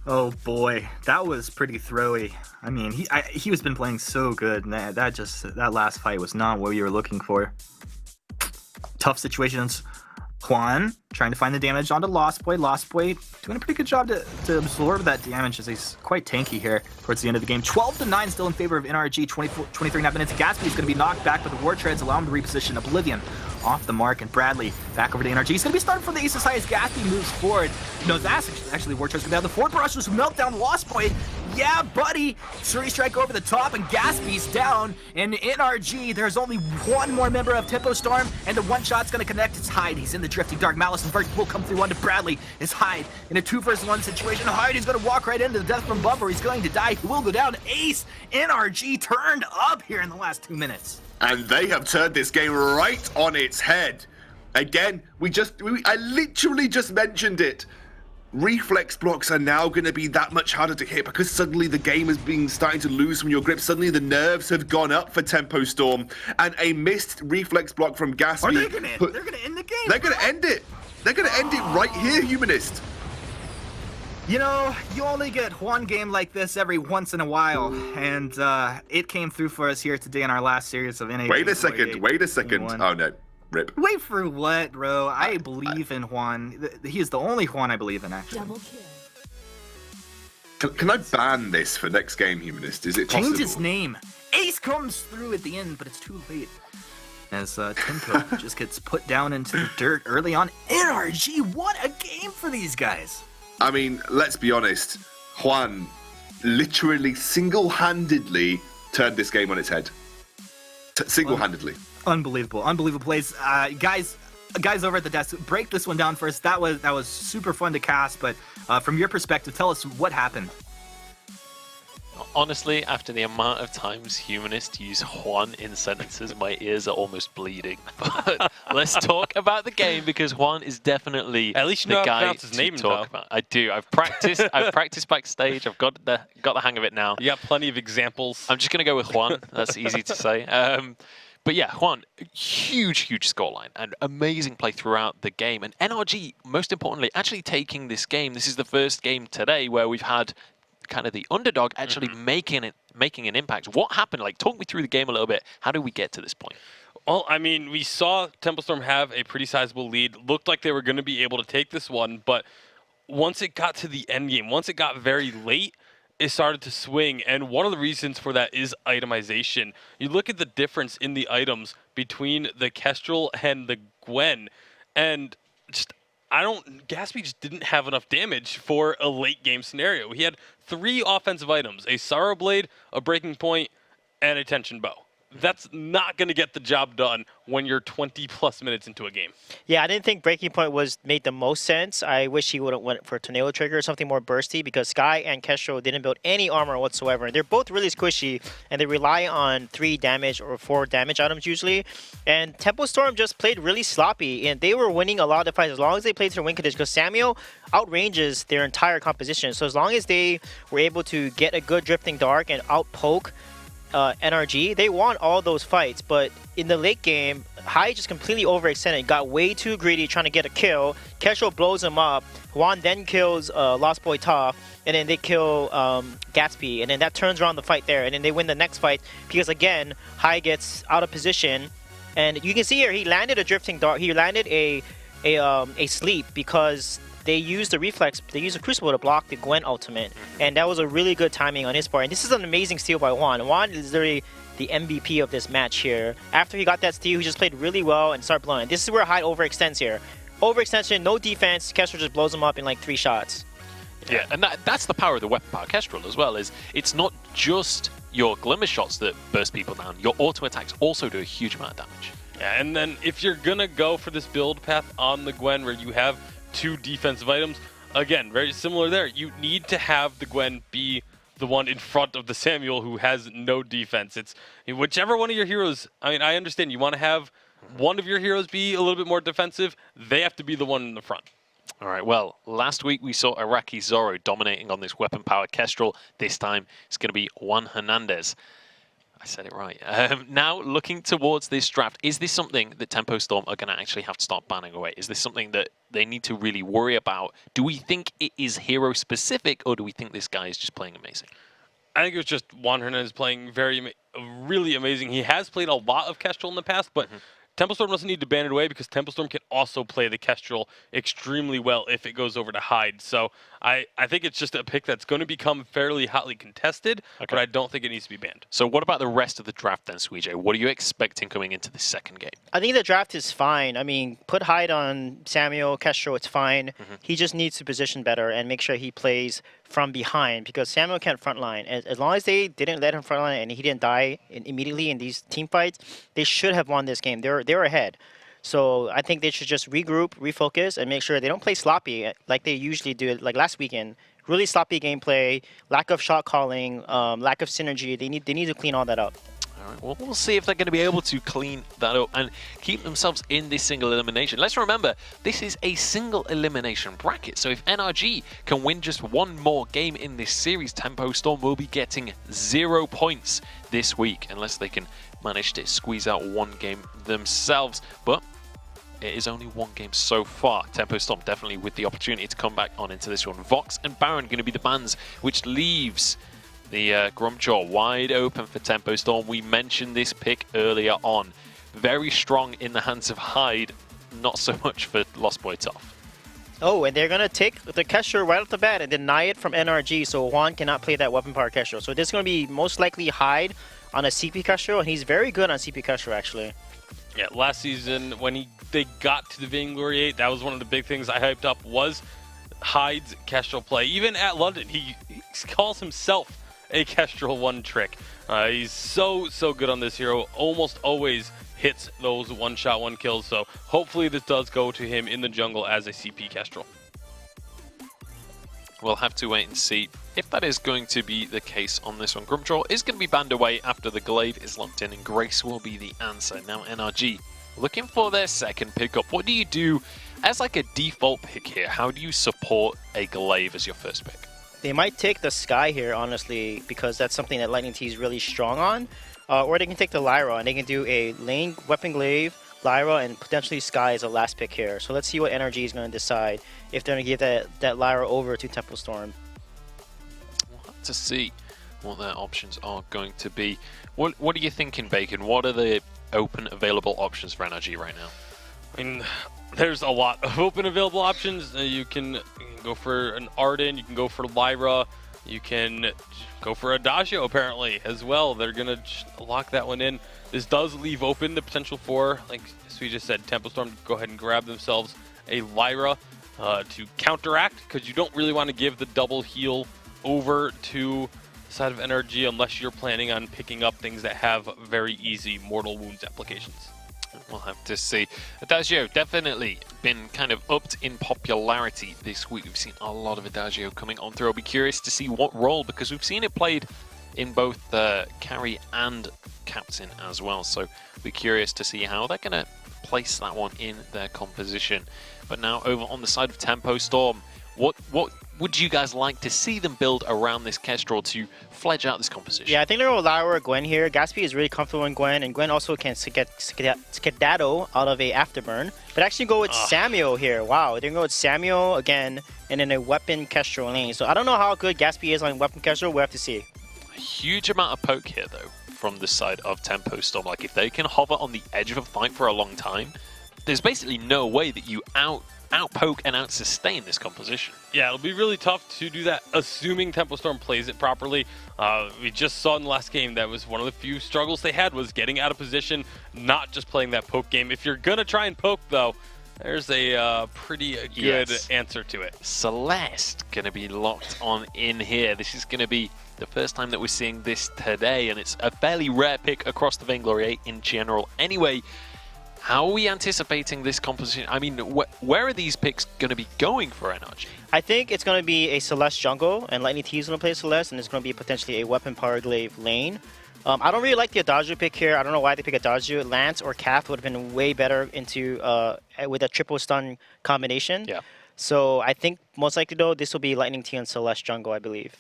Oh boy, that was pretty throwy. I mean, he was been playing so good, and that last fight was not what you were looking for. Tough situations. Juan trying to find the damage onto Lost Boy. Lost Boy doing a pretty good job to absorb that damage, as he's quite tanky here towards the end of the game. 12-9 still in favor of NRG. 23.5 minutes. Gatsby is going to be knocked back, but the War Treads allow him to reposition. Oblivion off the mark, and Bradley back over to NRG. He's going to be starting from the ace as high as Gatsby moves forward. No, that's actually War Treads. The forward barrage just melt down Lost Boy. Yeah, buddy. Surrey Strike over the top, and Gatsby's down. And NRG, there's only 1 more member of Tempo Storm, and the 1-shot's going to connect. It's Hyde. He's in the Drifting Dark. Malice and Verdict will come through onto Bradley. It's Hyde in a 2-versus-1 situation. Hyde is going to walk right into the Death from Bumper. He's going to die. He will go down. Ace. NRG turned up here in the last 2 minutes. And they have turned this game right on its head. Again, I literally just mentioned it. Reflex blocks are now going to be that much harder to hit because suddenly the game is starting to lose from your grip. Suddenly the nerves have gone up for Tempo Storm, and a missed reflex block from Gatsby. They're going to end the game. They're going to end it. They're going to end it right here, Humanist. You know, you only get 1 game like this every once in a while, and it came through for us here today in our last series of NA. Wait a second. Oh no. Rip. Wait for what, bro? I believe in Juan. He is the only Juan I believe in, actually. Double kill. Can I ban this for next game, Humanist? Is it possible? Change its name. Ace comes through at the end, but it's too late. As Tempo just gets put down into the dirt early on. NRG, what a game for these guys. I mean, let's be honest. Juan literally single-handedly turned this game on its head. Single-handedly. Unbelievable plays. Guys over at the desk, break this one down first. That was super fun to cast, but from your perspective, tell us what happened. Honestly, after the amount of times Humanists use Juan in sentences, my ears are almost bleeding. But let's talk about the game, because Juan is definitely At least you know the how to guy pronounce his to name, talk about. I do. I've practiced. I've practiced backstage. I've got the hang of it now. You got plenty of examples. I'm just gonna go with Juan. That's easy to say. But yeah, Juan, huge scoreline and amazing play throughout the game. And NRG, most importantly, actually taking this game. This is the first game today where we've had kind of the underdog actually making an impact. What happened? Like, talk me through the game a little bit. How did we get to this point? Well, I mean, we saw Temple Storm have a pretty sizable lead. Looked like they were going to be able to take this one, but once it got to the end game, once it got very late, it started to swing. And one of the reasons for that is itemization. You look at the difference in the items between the Kestrel and the Gwen, and just Gatsby just didn't have enough damage for a late game scenario. He had 3 offensive items: a Sorrow Blade, a Breaking Point, and a Tension Bow. That's not going to get the job done when you're 20+ minutes into a game. Yeah, I didn't think Breaking Point made the most sense. I wish he would have went for Tornado Trigger or something more bursty, because Sky and Kestrel didn't build any armor whatsoever. They're both really squishy, and they rely on 3 damage or 4 damage items usually. And Tempo Storm just played really sloppy, and they were winning a lot of the fights as long as they played through win conditions, because Samuel outranges their entire composition. So as long as they were able to get a good Drifting Dark and outpoke NRG, they won all those fights. But in the late game, Hai just completely overextended, got way too greedy trying to get a kill. Kestrel blows him up. Juan then kills Lost Boy Ta, and then they kill Gatsby, and then that turns around the fight there, and then they win the next fight because again Hai gets out of position, and you can see here he landed a Drifting Dart. He landed a sleep because they used the reflex, they used a Crucible to block the Gwen ultimate, and that was a really good timing on his part. And this is an amazing steal by Juan. Juan is literally the MVP of this match here. After he got that steal, he just played really well and started blowing. This is where Hyde overextends here. Overextension, no defense, Kestrel just blows him up in like 3 shots. Yeah, and that's the power of the weapon power Kestrel as well, is it's not just your Glimmer shots that burst people down, your auto attacks also do a huge amount of damage. Yeah, and then if you're gonna go for this build path on the Gwen where you have 2 defensive items, again, very similar there. You need to have the Gwen be the one in front of the Samuel who has no defense. It's whichever one of your heroes, I mean, I understand you want to have one of your heroes be a little bit more defensive, they have to be the one in the front. All right, well, last week we saw Iraqi Zoro dominating on this weapon power Kestrel. This time it's going to be Juan Hernandez. I said it right. Now, looking towards this draft, is this something that Tempo Storm are going to actually have to start banning away? Is this something that they need to really worry about? Do we think it is hero-specific, or do we think this guy is just playing amazing? I think it was just Juan Hernandez playing really amazing. He has played a lot of Kestrel in the past, but Tempo Storm doesn't need to ban it away because Tempo Storm can also play the Kestrel extremely well if it goes over to Hyde. So I think it's just a pick that's going to become fairly hotly contested, but I don't think it needs to be banned. So what about the rest of the draft then, Suijay? What are you expecting coming into the second game? I think the draft is fine. I mean, put Hyde on Samuel, Kestrel, it's fine. He just needs to position better and make sure he plays from behind, because Samuel can't frontline. As long as they didn't let him frontline and he didn't die immediately in these team fights, they should have won this game. They're ahead. So I think they should just regroup, refocus, and make sure they don't play sloppy like they usually do, like last weekend. Really sloppy gameplay, lack of shot calling, lack of synergy. They need to clean all that up. All right, well, we'll see if they're going to be able to clean that up and keep themselves in this single elimination. Let's remember, this is a single elimination bracket. So if NRG can win just one more game in this series, Tempo Storm will be getting 0 points this week, unless they can manage to squeeze out one game themselves. But it is only one game so far. Tempo Storm definitely with the opportunity to come back on into this one. Vox and Baron going to be the bans, which leaves the Grumpjaw wide open for Tempo Storm. We mentioned this pick earlier on. Very strong in the hands of Hyde, not so much for Lost Boy Tough. Oh, and they're gonna take the Kestrel right off the bat and deny it from NRG, so Juan cannot play that weapon power Kestrel. So this is gonna be most likely Hyde on a CP Kestrel, and he's very good on CP Kestrel actually. Yeah, last season when they got to the Vainglory8, that was one of the big things I hyped up was Hyde's Kestrel play. Even at London, he calls himself a Kestrel one trick. He's so good on this hero. Almost always hits those one-shot, one-kills. So hopefully this does go to him in the jungle as a CP Kestrel. We'll have to wait and see if that is going to be the case on this one. Grumtroll is going to be banned away after the glaive is locked in, and Grace will be the answer. Now NRG looking for their second pickup. What do you do as like a default pick here? How do you support a glaive as your first pick? They might take the Sky here, honestly, because that's something that Lightning T is really strong on. Or they can take the Lyra, and they can do a lane weapon glaive, Lyra, and potentially Sky as a last pick here. So let's see what NRG is going to decide if they're going to give that Lyra over to Temple Storm. We'll have to see what their options are going to be. What are you thinking, Bacon? What are the open available options for NRG right now? I mean, there's a lot of open available options. You can go for an Arden, you can go for Lyra, you can go for Adagio apparently as well. They're going to lock that one in. This does leave open the potential for, like as we just said, Temple Storm to go ahead and grab themselves a Lyra to counteract, because you don't really want to give the double heal over to the side of NRG unless you're planning on picking up things that have very easy mortal wounds applications. We'll have to see. Adagio definitely been kind of upped in popularity this week. We've seen a lot of Adagio coming on through. I'll be curious to see what role, because we've seen it played in both carry and captain as well. So be curious to see how they're going to place that one in their composition. But now over on the side of Tempo Storm, what would you guys like to see them build around this Kestrel to fledge out this composition? Yeah, I think they're going to Lyra or Gwen here. Gatsby is really comfortable in Gwen, and Gwen also can get skedaddle out of a afterburn. But actually go with Samuel here. Wow, they're going to go with Samuel again, and then a weapon Kestrel lane. So I don't know how good Gatsby is on weapon Kestrel. We'll have to see. A huge amount of poke here, though, from the side of Tempo Storm. Like, if they can hover on the edge of a fight for a long time, there's basically no way that you out-poke and out-sustain this composition. Yeah, it'll be really tough to do that, assuming Temple Storm plays it properly. We just saw in the last game that was one of the few struggles they had was getting out of position, not just playing that poke game. If you're going to try and poke, though, there's a pretty good answer to it. Celeste going to be locked on in here. This is going to be the first time that we're seeing this today, and it's a fairly rare pick across the Vainglory8 in general. Anyway, how are we anticipating this composition? I mean, where are these picks going to be going for NRG? I think it's going to be a Celeste jungle, and Lightning T is going to play Celeste, and it's going to be potentially a weapon power glaive lane. I don't really like the Adagio pick here. I don't know why they pick Adagio. Lance or Calf would have been way better into with a triple stun combination. Yeah. So I think most likely, though, this will be Lightning T and Celeste jungle, I believe.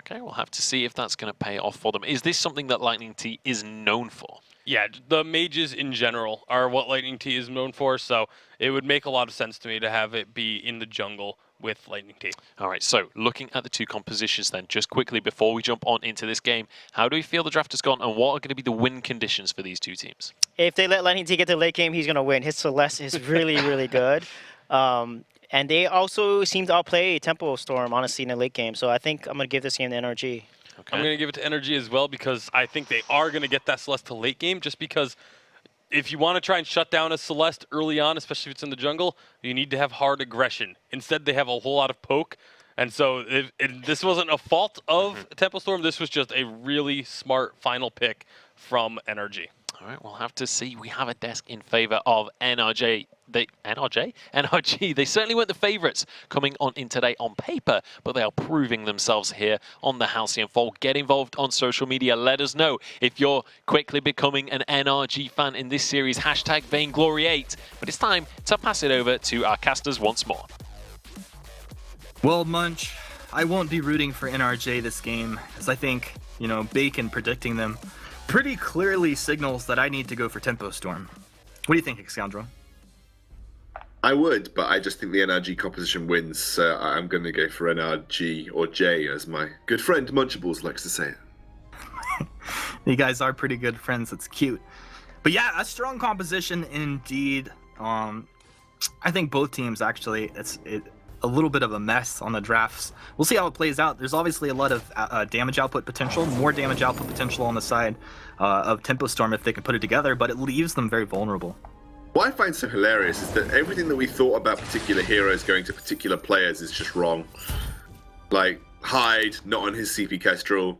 Okay, we'll have to see if that's going to pay off for them. Is this something that Lightning T is known for? Yeah, the mages in general are what Lightning T is known for, so it would make a lot of sense to me to have it be in the jungle with Lightning T. All right, so looking at the two compositions then, just quickly before we jump on into this game, how do we feel the draft has gone, and what are going to be the win conditions for these two teams? If they let Lightning T get to the late game, he's going to win. His Celeste is really, really good. And they also seem to outplay Temple Storm, honestly, in the late game. So I think I'm going to give this game to NRG. Okay. I'm going to give it to NRG as well, because I think they are going to get that Celeste to late game, just because if you want to try and shut down a Celeste early on, especially if it's in the jungle, you need to have hard aggression. Instead, they have a whole lot of poke. And so this wasn't a fault of Temple Storm. This was just a really smart final pick from NRG. All right, we'll have to see. We have a desk in favor of NRG. NRG. They certainly weren't the favorites coming on in today on paper, but they are proving themselves here on the Halcyon Fold. Get involved on social media. Let us know if you're quickly becoming an NRG fan in this series. Hashtag Vainglory8. But it's time to pass it over to our casters once more. Well, Munch, I won't be rooting for NRJ this game, as I think, Bacon predicting them pretty clearly signals that I need to go for Tempo Storm. What do you think, Scoundrel? I would, but I just think the NRG composition wins, so I'm going to go for NRG, or J, as my good friend Munchables likes to say it. You guys are pretty good friends, it's cute. But yeah, a strong composition indeed. I think both teams actually, it's a little bit of a mess on the drafts. We'll see how it plays out. There's obviously a lot of damage output potential, more damage output potential on the side of Tempo Storm if they can put it together, but it leaves them very vulnerable. What I find so hilarious is that everything that we thought about particular heroes going to particular players is just wrong. Like, Hyde, not on his CP Kestrel.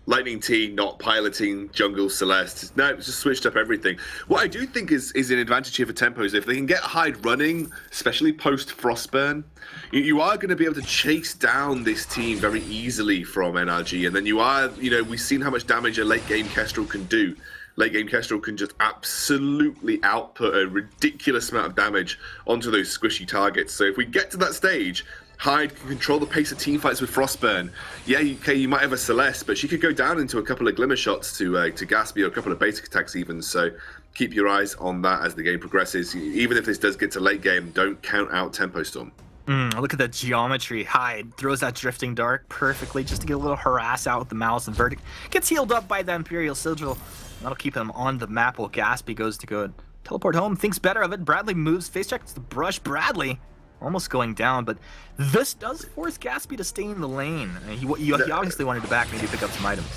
Lightning T not piloting Jungle Celeste. No, it's just switched up everything. What I do think is an advantage here for Tempo is if they can get Hyde running, especially post Frostburn, you are going to be able to chase down this team very easily from NRG. And then you are, we've seen how much damage a late game Kestrel can do. Late game Kestrel can just absolutely output a ridiculous amount of damage onto those squishy targets. So if we get to that stage, Hyde can control the pace of teamfights with Frostburn. Yeah, you might have a Celeste, but she could go down into a couple of glimmer shots to Gatsby or a couple of basic attacks even. So keep your eyes on that as the game progresses. Even if this does get to late game, don't count out Tempo Storm. Look at the geometry. Hyde throws that Drifting Dark perfectly just to get a little harass out with the Malice and Verdict. Gets healed up by the Imperial Sigil. That'll keep him on the map while Gatsby goes to go teleport home. Thinks better of it. Bradley moves. Face checks the brush. Bradley almost going down, but this does force Gatsby to stay in the lane. He obviously wanted to back, maybe pick up some items.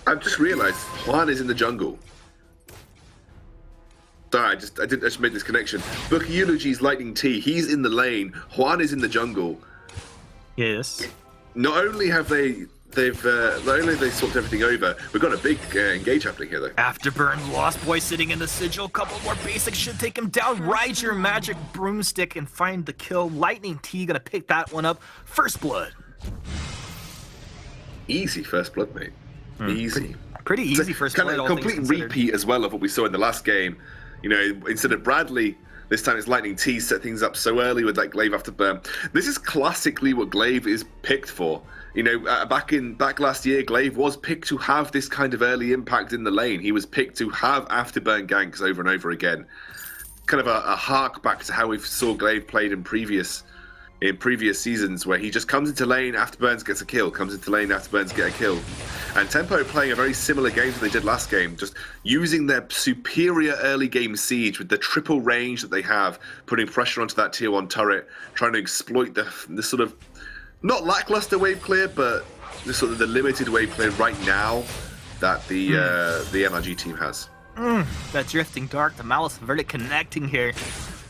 I've just realized Juan is in the jungle. Sorry, I just made this connection. Book Eulogy's Lightning T. He's in the lane. Juan is in the jungle. Yes. Not only have they swapped everything over, we've got a big engage happening here, though. Afterburn, Lost Boy sitting in the Sigil. Couple more basics should take him down. Ride your magic broomstick and find the kill. Lightning T gonna pick that one up. First blood. Easy first blood, mate. Easy. Pretty easy first blood. Kind of complete repeat as well of what we saw in the last game. Instead of Bradley, this time it's Lightning T set things up so early with that Glaive Afterburn. This is classically what Glaive is picked for. Back last year, Glaive was picked to have this kind of early impact in the lane. He was picked to have afterburn ganks over and over again. Kind of a hark back to how we saw Glaive played in previous seasons, where he just comes into lane, afterburns, gets a kill, comes into lane, afterburns, get a kill. And Tempo playing a very similar game to they did last game, just using their superior early game siege with the triple range that they have, putting pressure onto that tier 1 turret, trying to exploit the sort of not lackluster wave clear, but the sort of the limited wave clear right now that the NRG team has. That Drifting Dark, the Malice and Verdict connecting here.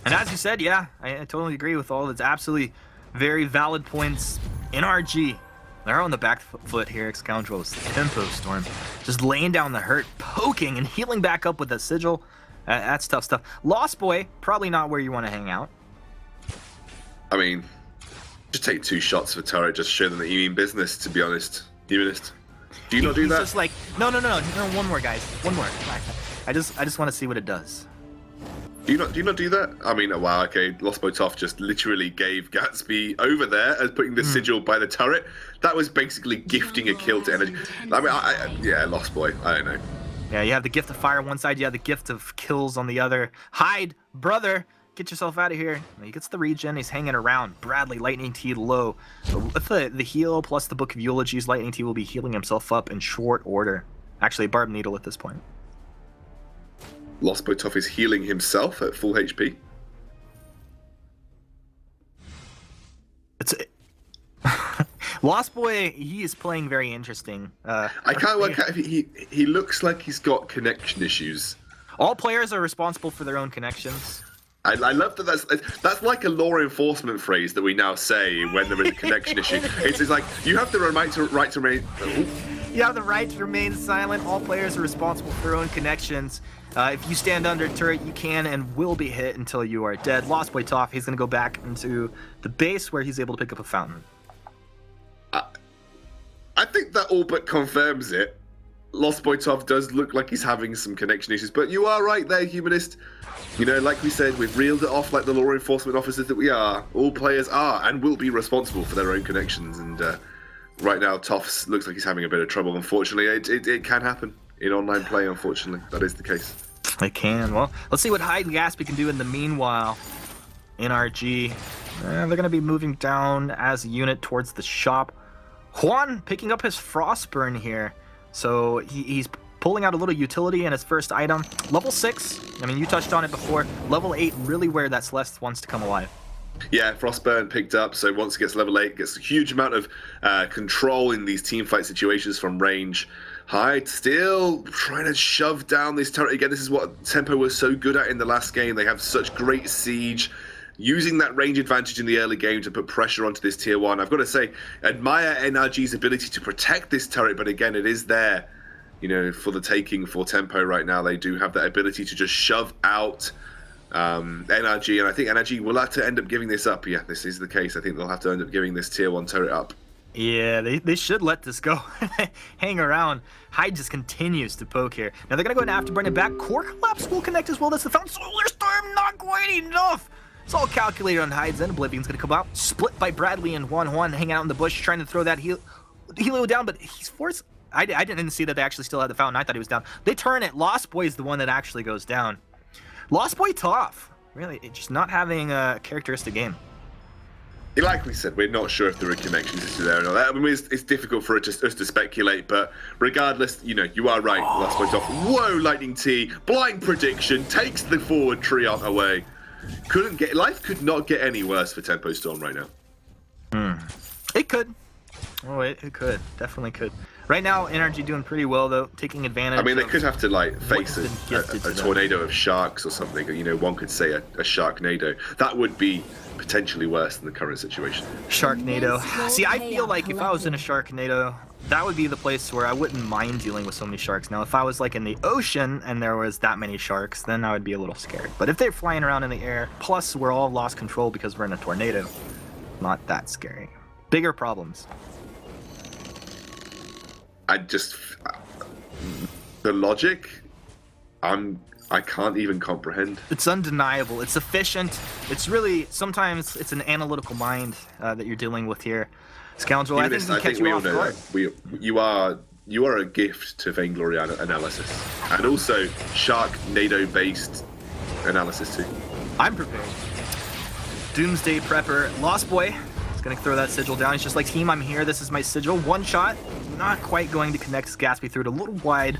And as you said, yeah, I totally agree with all of its absolutely very valid points. NRG, they're on the back foot here, Scoundrels. Tempo Storm, just laying down the hurt, poking and healing back up with the Sigil. That's tough stuff. Lost Boy, probably not where you want to hang out. I mean, just take 2 shots for turret, just show them that you mean business, to be honest. Humanist. Do you not do that? Just like, no, one more, guys. One more. I just want to see what it does. Do you not do that? I mean, wow, okay, Lost Boy Toff just literally gave Gatsby over there as putting the Sigil by the turret. That was basically gifting a kill to energy. I mean, yeah, Lost Boy, I don't know. Yeah, you have the gift of fire on one side, you have the gift of kills on the other. Hyde, brother, get yourself out of here. He gets the regen, he's hanging around. Bradley, Lightning T low. With the heal plus the Book of Eulogies, Lightning T will be healing himself up in short order. Actually, Barb Needle at this point. Lost Boy Toff is healing himself at full HP. Lost Boy, he is playing very interesting. I can't work out if he looks like he's got connection issues. All players are responsible for their own connections. I love that that's like a law enforcement phrase that we now say when there is a connection issue. It's like, you have the right to remain... You have the right to remain silent. All players are responsible for their own connections. If you stand under a turret, you can and will be hit until you are dead. Lost Boy Toff, he's going to go back into the base where he's able to pick up a fountain. I think that all but confirms it. Lost Boy Toff does look like he's having some connection issues, but you are right there, Humanist. Like we said, we've reeled it off like the law enforcement officers that we are. All players are and will be responsible for their own connections, and right now, Toff looks like he's having a bit of trouble, unfortunately. It can happen in online play, unfortunately. That is the case. It can. Well, let's see what Hyde and Gatsby can do in the meanwhile. NRG, they're going to be moving down as a unit towards the shop. Juan picking up his Frostburn here. So he's pulling out a little utility in his first item. Level 6, I mean, you touched on it before. Level 8, really where that Celeste wants to come alive. Yeah, Frostburn picked up, so once it gets level 8, it gets a huge amount of control in these teamfight situations from range. Hyde still trying to shove down this turret. Again, this is what Tempo was so good at in the last game. They have such great siege. Using that range advantage in the early game to put pressure onto this tier 1. I've got to say, admire NRG's ability to protect this turret, but again, it is there, you know, for the taking for Tempo right now. They do have that ability to just shove out NRG, and I think NRG will have to end up giving this up. Yeah, this is the case. I think they'll have to end up giving this tier 1 turret up. Yeah, they should let this go. Hang around. Hyde just continues to poke here. Now they're going to go and Afterburn it back. Core Collapse will connect as well. That's the found Solar Storm, not quite enough. It's all calculated on Hyde's end. Oblivion's going to come out. Split by Bradley and 1-1, hanging out in the bush, trying to throw that Helio down, but he's forced. I didn't see that they actually still had the fountain. I thought he was down. They turn it. Lost Boy is the one that actually goes down. Lost Boy tough. Really, just not having a characteristic game. Like we said, we're not sure if there are connections to there or not. I mean, it's difficult for us to speculate, but regardless, you know, you are right. Lost Boy's off. Whoa, Lightning T. Blind prediction. Takes the forward tree away. Life could not get any worse for Tempo Storm right now. It could. Oh, it could. Definitely could. Right now, NRG doing pretty well, though, taking advantage. I mean, they could have to, like, face what's a tornado of sharks or something. You know, one could say a Sharknado. That would be potentially worse than the current situation. Sharknado. See, I feel like if I was in a Sharknado, that would be the place where I wouldn't mind dealing with so many sharks. Now, if I was, like, in the ocean and there was that many sharks, then I would be a little scared. But if they're flying around in the air, plus we're all lost control because we're in a tornado, not that scary. Bigger problems. The logic, I can't even comprehend. It's undeniable. It's efficient. It's really, sometimes it's an analytical mind that you're dealing with here. Scoundrel, I think we all know that. You are a gift to Vainglory analysis, and also Sharknado-based analysis too. I'm prepared. Doomsday Prepper. Lost Boy is going to throw that sigil down. He's just like, team, I'm here. This is my sigil. One shot. Not quite going to connect. Gatsby threw it a little wide.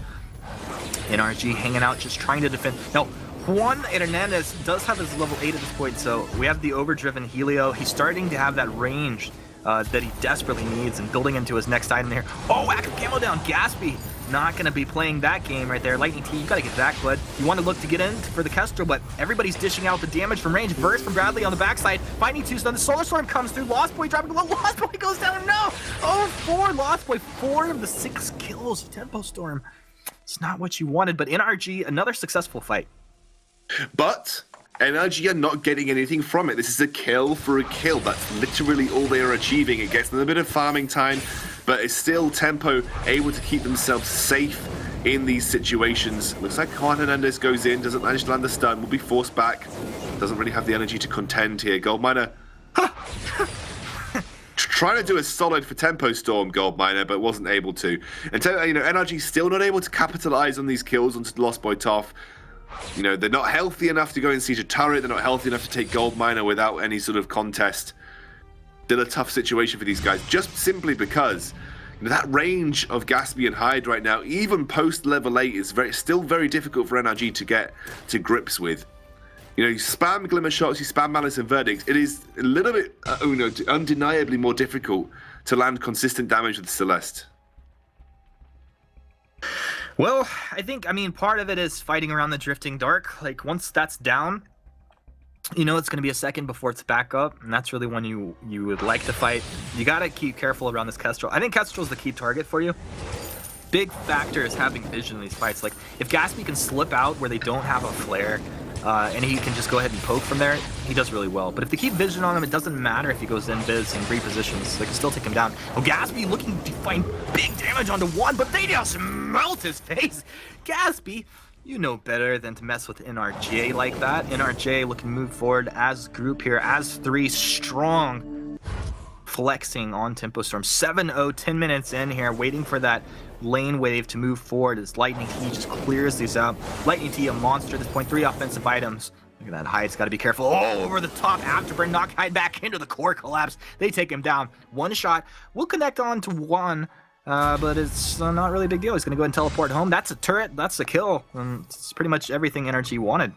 NRG hanging out, just trying to defend. Now, Juan Hernandez does have his level 8 at this point, so we have the overdriven Helio. He's starting to have that range that he desperately needs and building into his next item here. Oh, active camo down. Gatsby not going to be playing that game right there. Lightning T, you got to get that, bud. You want to look to get in for the Kestrel, but everybody's dishing out the damage from range. Burst from Bradley on the backside. Finding two stun. The Solar Storm comes through. Lost Boy dropping low. Lost Boy goes down. No! Oh, 4 Lost Boy. 4 of the 6 kills. Tempo Storm. It's not what you wanted, but NRG, another successful fight. But NRG are not getting anything from it. This is a kill for a kill. That's literally all they are achieving. It gets them a bit of farming time, but it's still Tempo able to keep themselves safe in these situations. Looks like Juan Hernandez goes in, doesn't manage to land the stun, will be forced back. Doesn't really have the energy to contend here. Goldminer trying to do a solid for Tempo Storm, Goldminer, but wasn't able to. And you know, NRG still not able to capitalize on these kills onto Lost Boy Toff. You know, they're not healthy enough to go and siege a turret. They're not healthy enough to take Goldminer without any sort of contest. Still a tough situation for these guys, just simply because you know, that range of Gatsby and Hyde right now, even post level 8, is still very difficult for NRG to get to grips with. You know, you spam Glimmer Shots, you spam Malice and Verdicts. It is a little bit, undeniably more difficult to land consistent damage with Celeste. Well, I mean, part of it is fighting around the Drifting Dark. Like, once that's down, you know it's going to be a second before it's back up, and that's really when you would like to fight. You got to keep careful around this Kestrel. I think Kestrel's the key target for you. Big factor is having vision in these fights. Like, if Gatsby can slip out where they don't have a flare, and he can just go ahead and poke from there, he does really well. But if they keep vision on him, it doesn't matter if he goes in biz and repositions. They can still take him down. Oh, Gatsby looking to find big damage onto one, but they just melt his face. Gatsby, you know better than to mess with NRJ like that. NRJ looking to move forward as group here, as 3 strong, flexing on Tempo Storm. 7-0, 10 minutes in here, waiting for that lane wave to move forward as Lightning T just clears these out. Lightning T, a monster at this point, 3 offensive items. Look at that, Hyde's got to be careful. Oh, over the top, Afterburn, knock Hyde back into the core collapse. They take him down. One shot, will connect on to one but it's not really a big deal. He's going to go and teleport home. That's a turret. That's a kill. It's pretty much everything NRG wanted.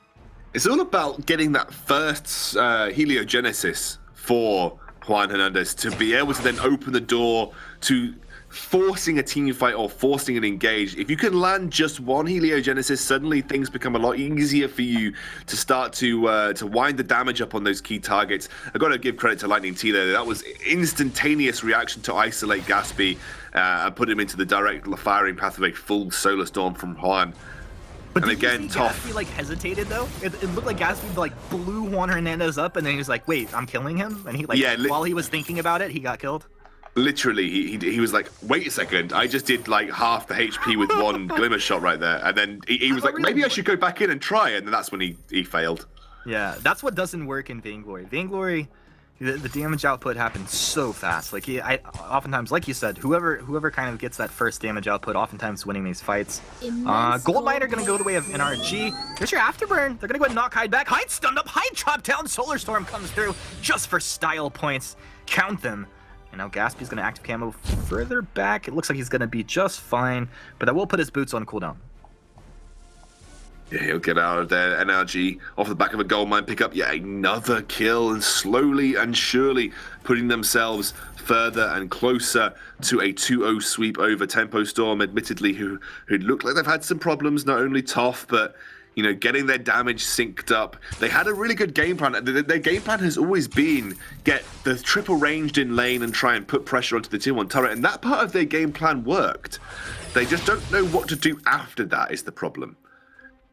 It's all about getting that first heliogenesis for Juan Hernandez to be able to then open the door to forcing a team fight or forcing an engage. If you can land just one heliogenesis, suddenly things become a lot easier for you to start to wind the damage up on those key targets. I've got to give credit to Lightning T there. That was instantaneous reaction to isolate Gatsby and put him into the direct firing path of a full Solar Storm from Juan. But and did again, you see tough. Gatsby like hesitated though? It looked like Gatsby like blew Juan Hernandez up, and then he was like, "Wait, I'm killing him." And he like, while he was thinking about it, he got killed. Literally, he was like, "Wait a second, I just did like half the HP with one glimmer shot right there," and then he was like, "Maybe I should go back in and try," and then that's when he failed. Yeah, that's what doesn't work in Vainglory. Vainglory, the damage output happens so fast. Like oftentimes, like you said, whoever kind of gets that first damage output, oftentimes winning these fights. Goldmine are gonna go the way of NRG. There's your afterburn. They're gonna go ahead and knock Hyde back. Hyde stunned up. Hyde chopped down. Solar Storm comes through just for style points. Count them. And now Gaspy's gonna active camo further back. It looks like he's gonna be just fine, but that will put his boots on cooldown. Yeah, he'll get out of there. NRG off the back of a gold mine pickup yet another kill, and slowly and surely putting themselves further and closer to a 2-0 sweep over Tempo Storm, admittedly, who look like they've had some problems, not only Toff, but you know, getting their damage synced up. They had a really good game plan. Their game plan has always been get the triple ranged in lane and try and put pressure onto the tier 1 turret, and that part of their game plan worked. They just don't know what to do after that is the problem.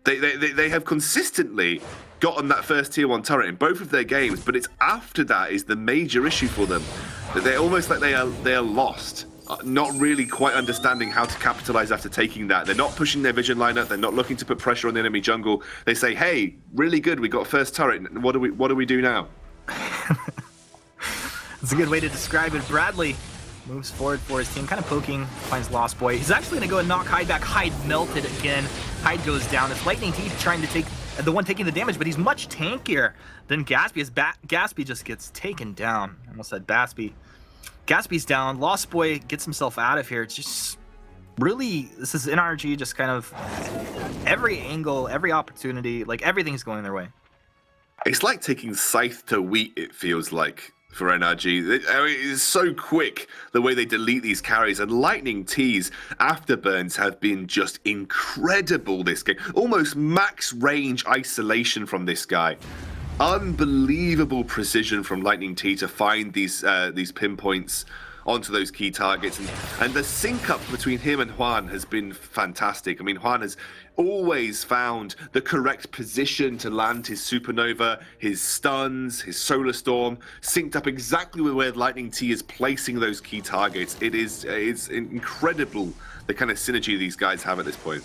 They have consistently gotten that first tier 1 turret in both of their games, but it's after that is the major issue for them. They're almost like they are lost. Not really quite understanding how to capitalize after taking that. They're not pushing their vision lineup. They're not looking to put pressure on the enemy jungle. They say, "Hey, really good. We got first turret. What do we do now?" That's a good way to describe it. Bradley moves forward for his team, kind of poking, finds Lost Boy. He's actually going to go and knock Hyde back. Hyde melted again. Hyde goes down. It's Lightning Teeth trying to take the one taking the damage, but he's much tankier than Gatsby. As Gatsby just gets taken down. I almost said Batsby. Gatsby's down. Lost Boy gets himself out of here. It's just really, this is NRG just kind of every angle, every opportunity, like everything's going their way. It's like taking scythe to wheat, it feels like, for NRG. I mean, it's so quick the way they delete these carries, and Lightning T's afterburns have been just incredible this game. Almost max range isolation from this guy. Unbelievable precision from Lightning T to find these pinpoints onto those key targets, and the sync up between him and Juan has been fantastic. I mean, Juan has always found the correct position to land his supernova, his stuns, his solar storm, synced up exactly with where Lightning T is placing those key targets. It's incredible the kind of synergy these guys have at this point.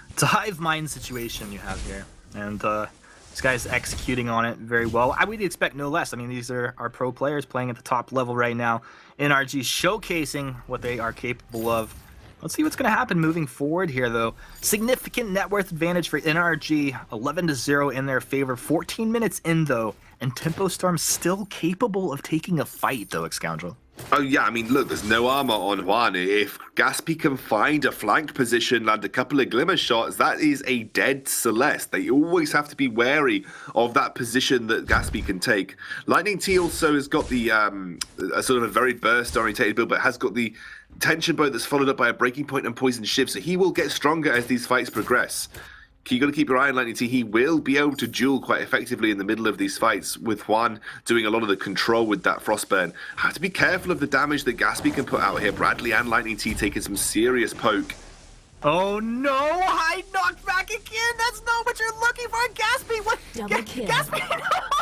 It's a hive mind situation you have here, and this guy's executing on it very well. I would expect no less. I mean, these are our pro players playing at the top level right now. NRG showcasing what they are capable of. Let's see what's going to happen moving forward here, though. Significant net worth advantage for NRG, 11-0 in their favor. 14 minutes in, though, and Tempo Storm still capable of taking a fight, though, Scoundrel. Oh yeah, I mean, look, there's no armor on Juan. If Gatsby can find a flank position, land a couple of glimmer shots, that is a dead Celeste. They always have to be wary of that position that Gatsby can take. Lightning T also has got the a sort of a very burst-orientated build, but has got the tension bow that's followed up by a breaking point and poison shiv, so he will get stronger as these fights progress. You got to keep your eye on Lightning T. He will be able to duel quite effectively in the middle of these fights, with Juan doing a lot of the control with that Frostburn. Have to be careful of the damage that Gatsby can put out here. Bradley and Lightning T taking some serious poke. Oh no! Hyde knocked back again! That's not what you're looking for! Gatsby, what? Double kill. Gatsby, no!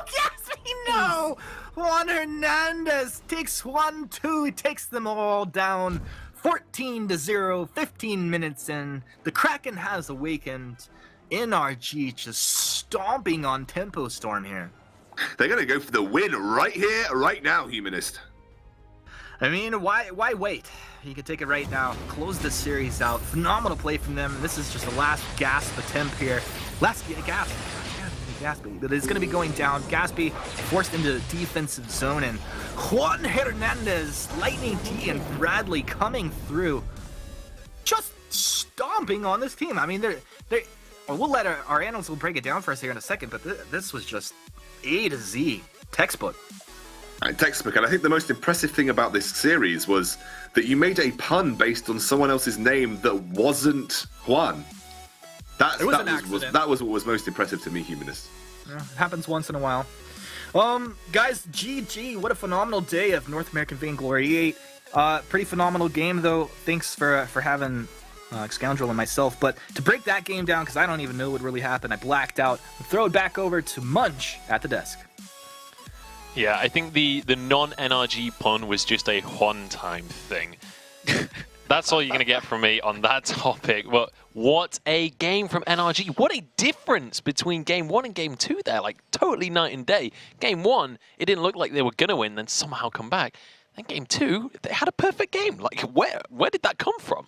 Gatsby, no! Juan Hernandez takes 1-2. He takes them all down. 14-0, 15 minutes in. The Kraken has awakened. NRG just stomping on Tempo Storm here. They're going to go for the win right here, right now, Humanist. I mean, why wait? You can take it right now. Close this series out. Phenomenal play from them. This is just the last gasp attempt here. Last gasp. Gatsby, but it's going to be going down. Gatsby forced into defensive zone, and Juan Hernandez, Lightning T, and Bradley coming through, just stomping on this team. I mean, we'll let our analysts will break it down for us here in a second, but this was just A to Z textbook. Textbook, and I think the most impressive thing about this series was that you made a pun based on someone else's name that wasn't Juan. That was what was most impressive to me, Humanist. Yeah, it happens once in a while. Guys, GG, what a phenomenal day of North American Vainglory 8. Pretty phenomenal game, though. Thanks for having Scoundrel and myself. But to break that game down, because I don't even know what really happened, I blacked out. Throw it back over to Munch at the desk. Yeah, I think the non-NRG pun was just a one-time thing. That's all you're going to get from me on that topic. But what a game from NRG. What a difference between Game 1 and Game 2 there. Like, totally night and day. Game 1, it didn't look like they were going to win, then somehow come back. Then Game 2, they had a perfect game. Like, where did that come from?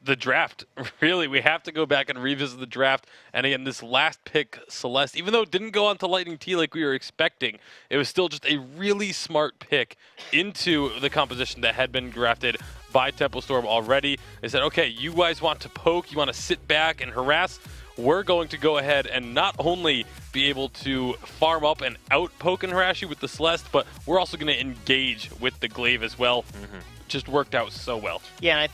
The draft, really, we have to go back and revisit the draft. And again, this last pick, Celeste, even though it didn't go on to Lightning T like we were expecting, it was still just a really smart pick into the composition that had been drafted by Temple Storm already. They said, okay, you guys want to poke, you want to sit back and harass, we're going to go ahead and not only be able to farm up and out poke and harass you with the Celeste, but we're also going to engage with the Glaive as well. Just worked out so well. Yeah, and I think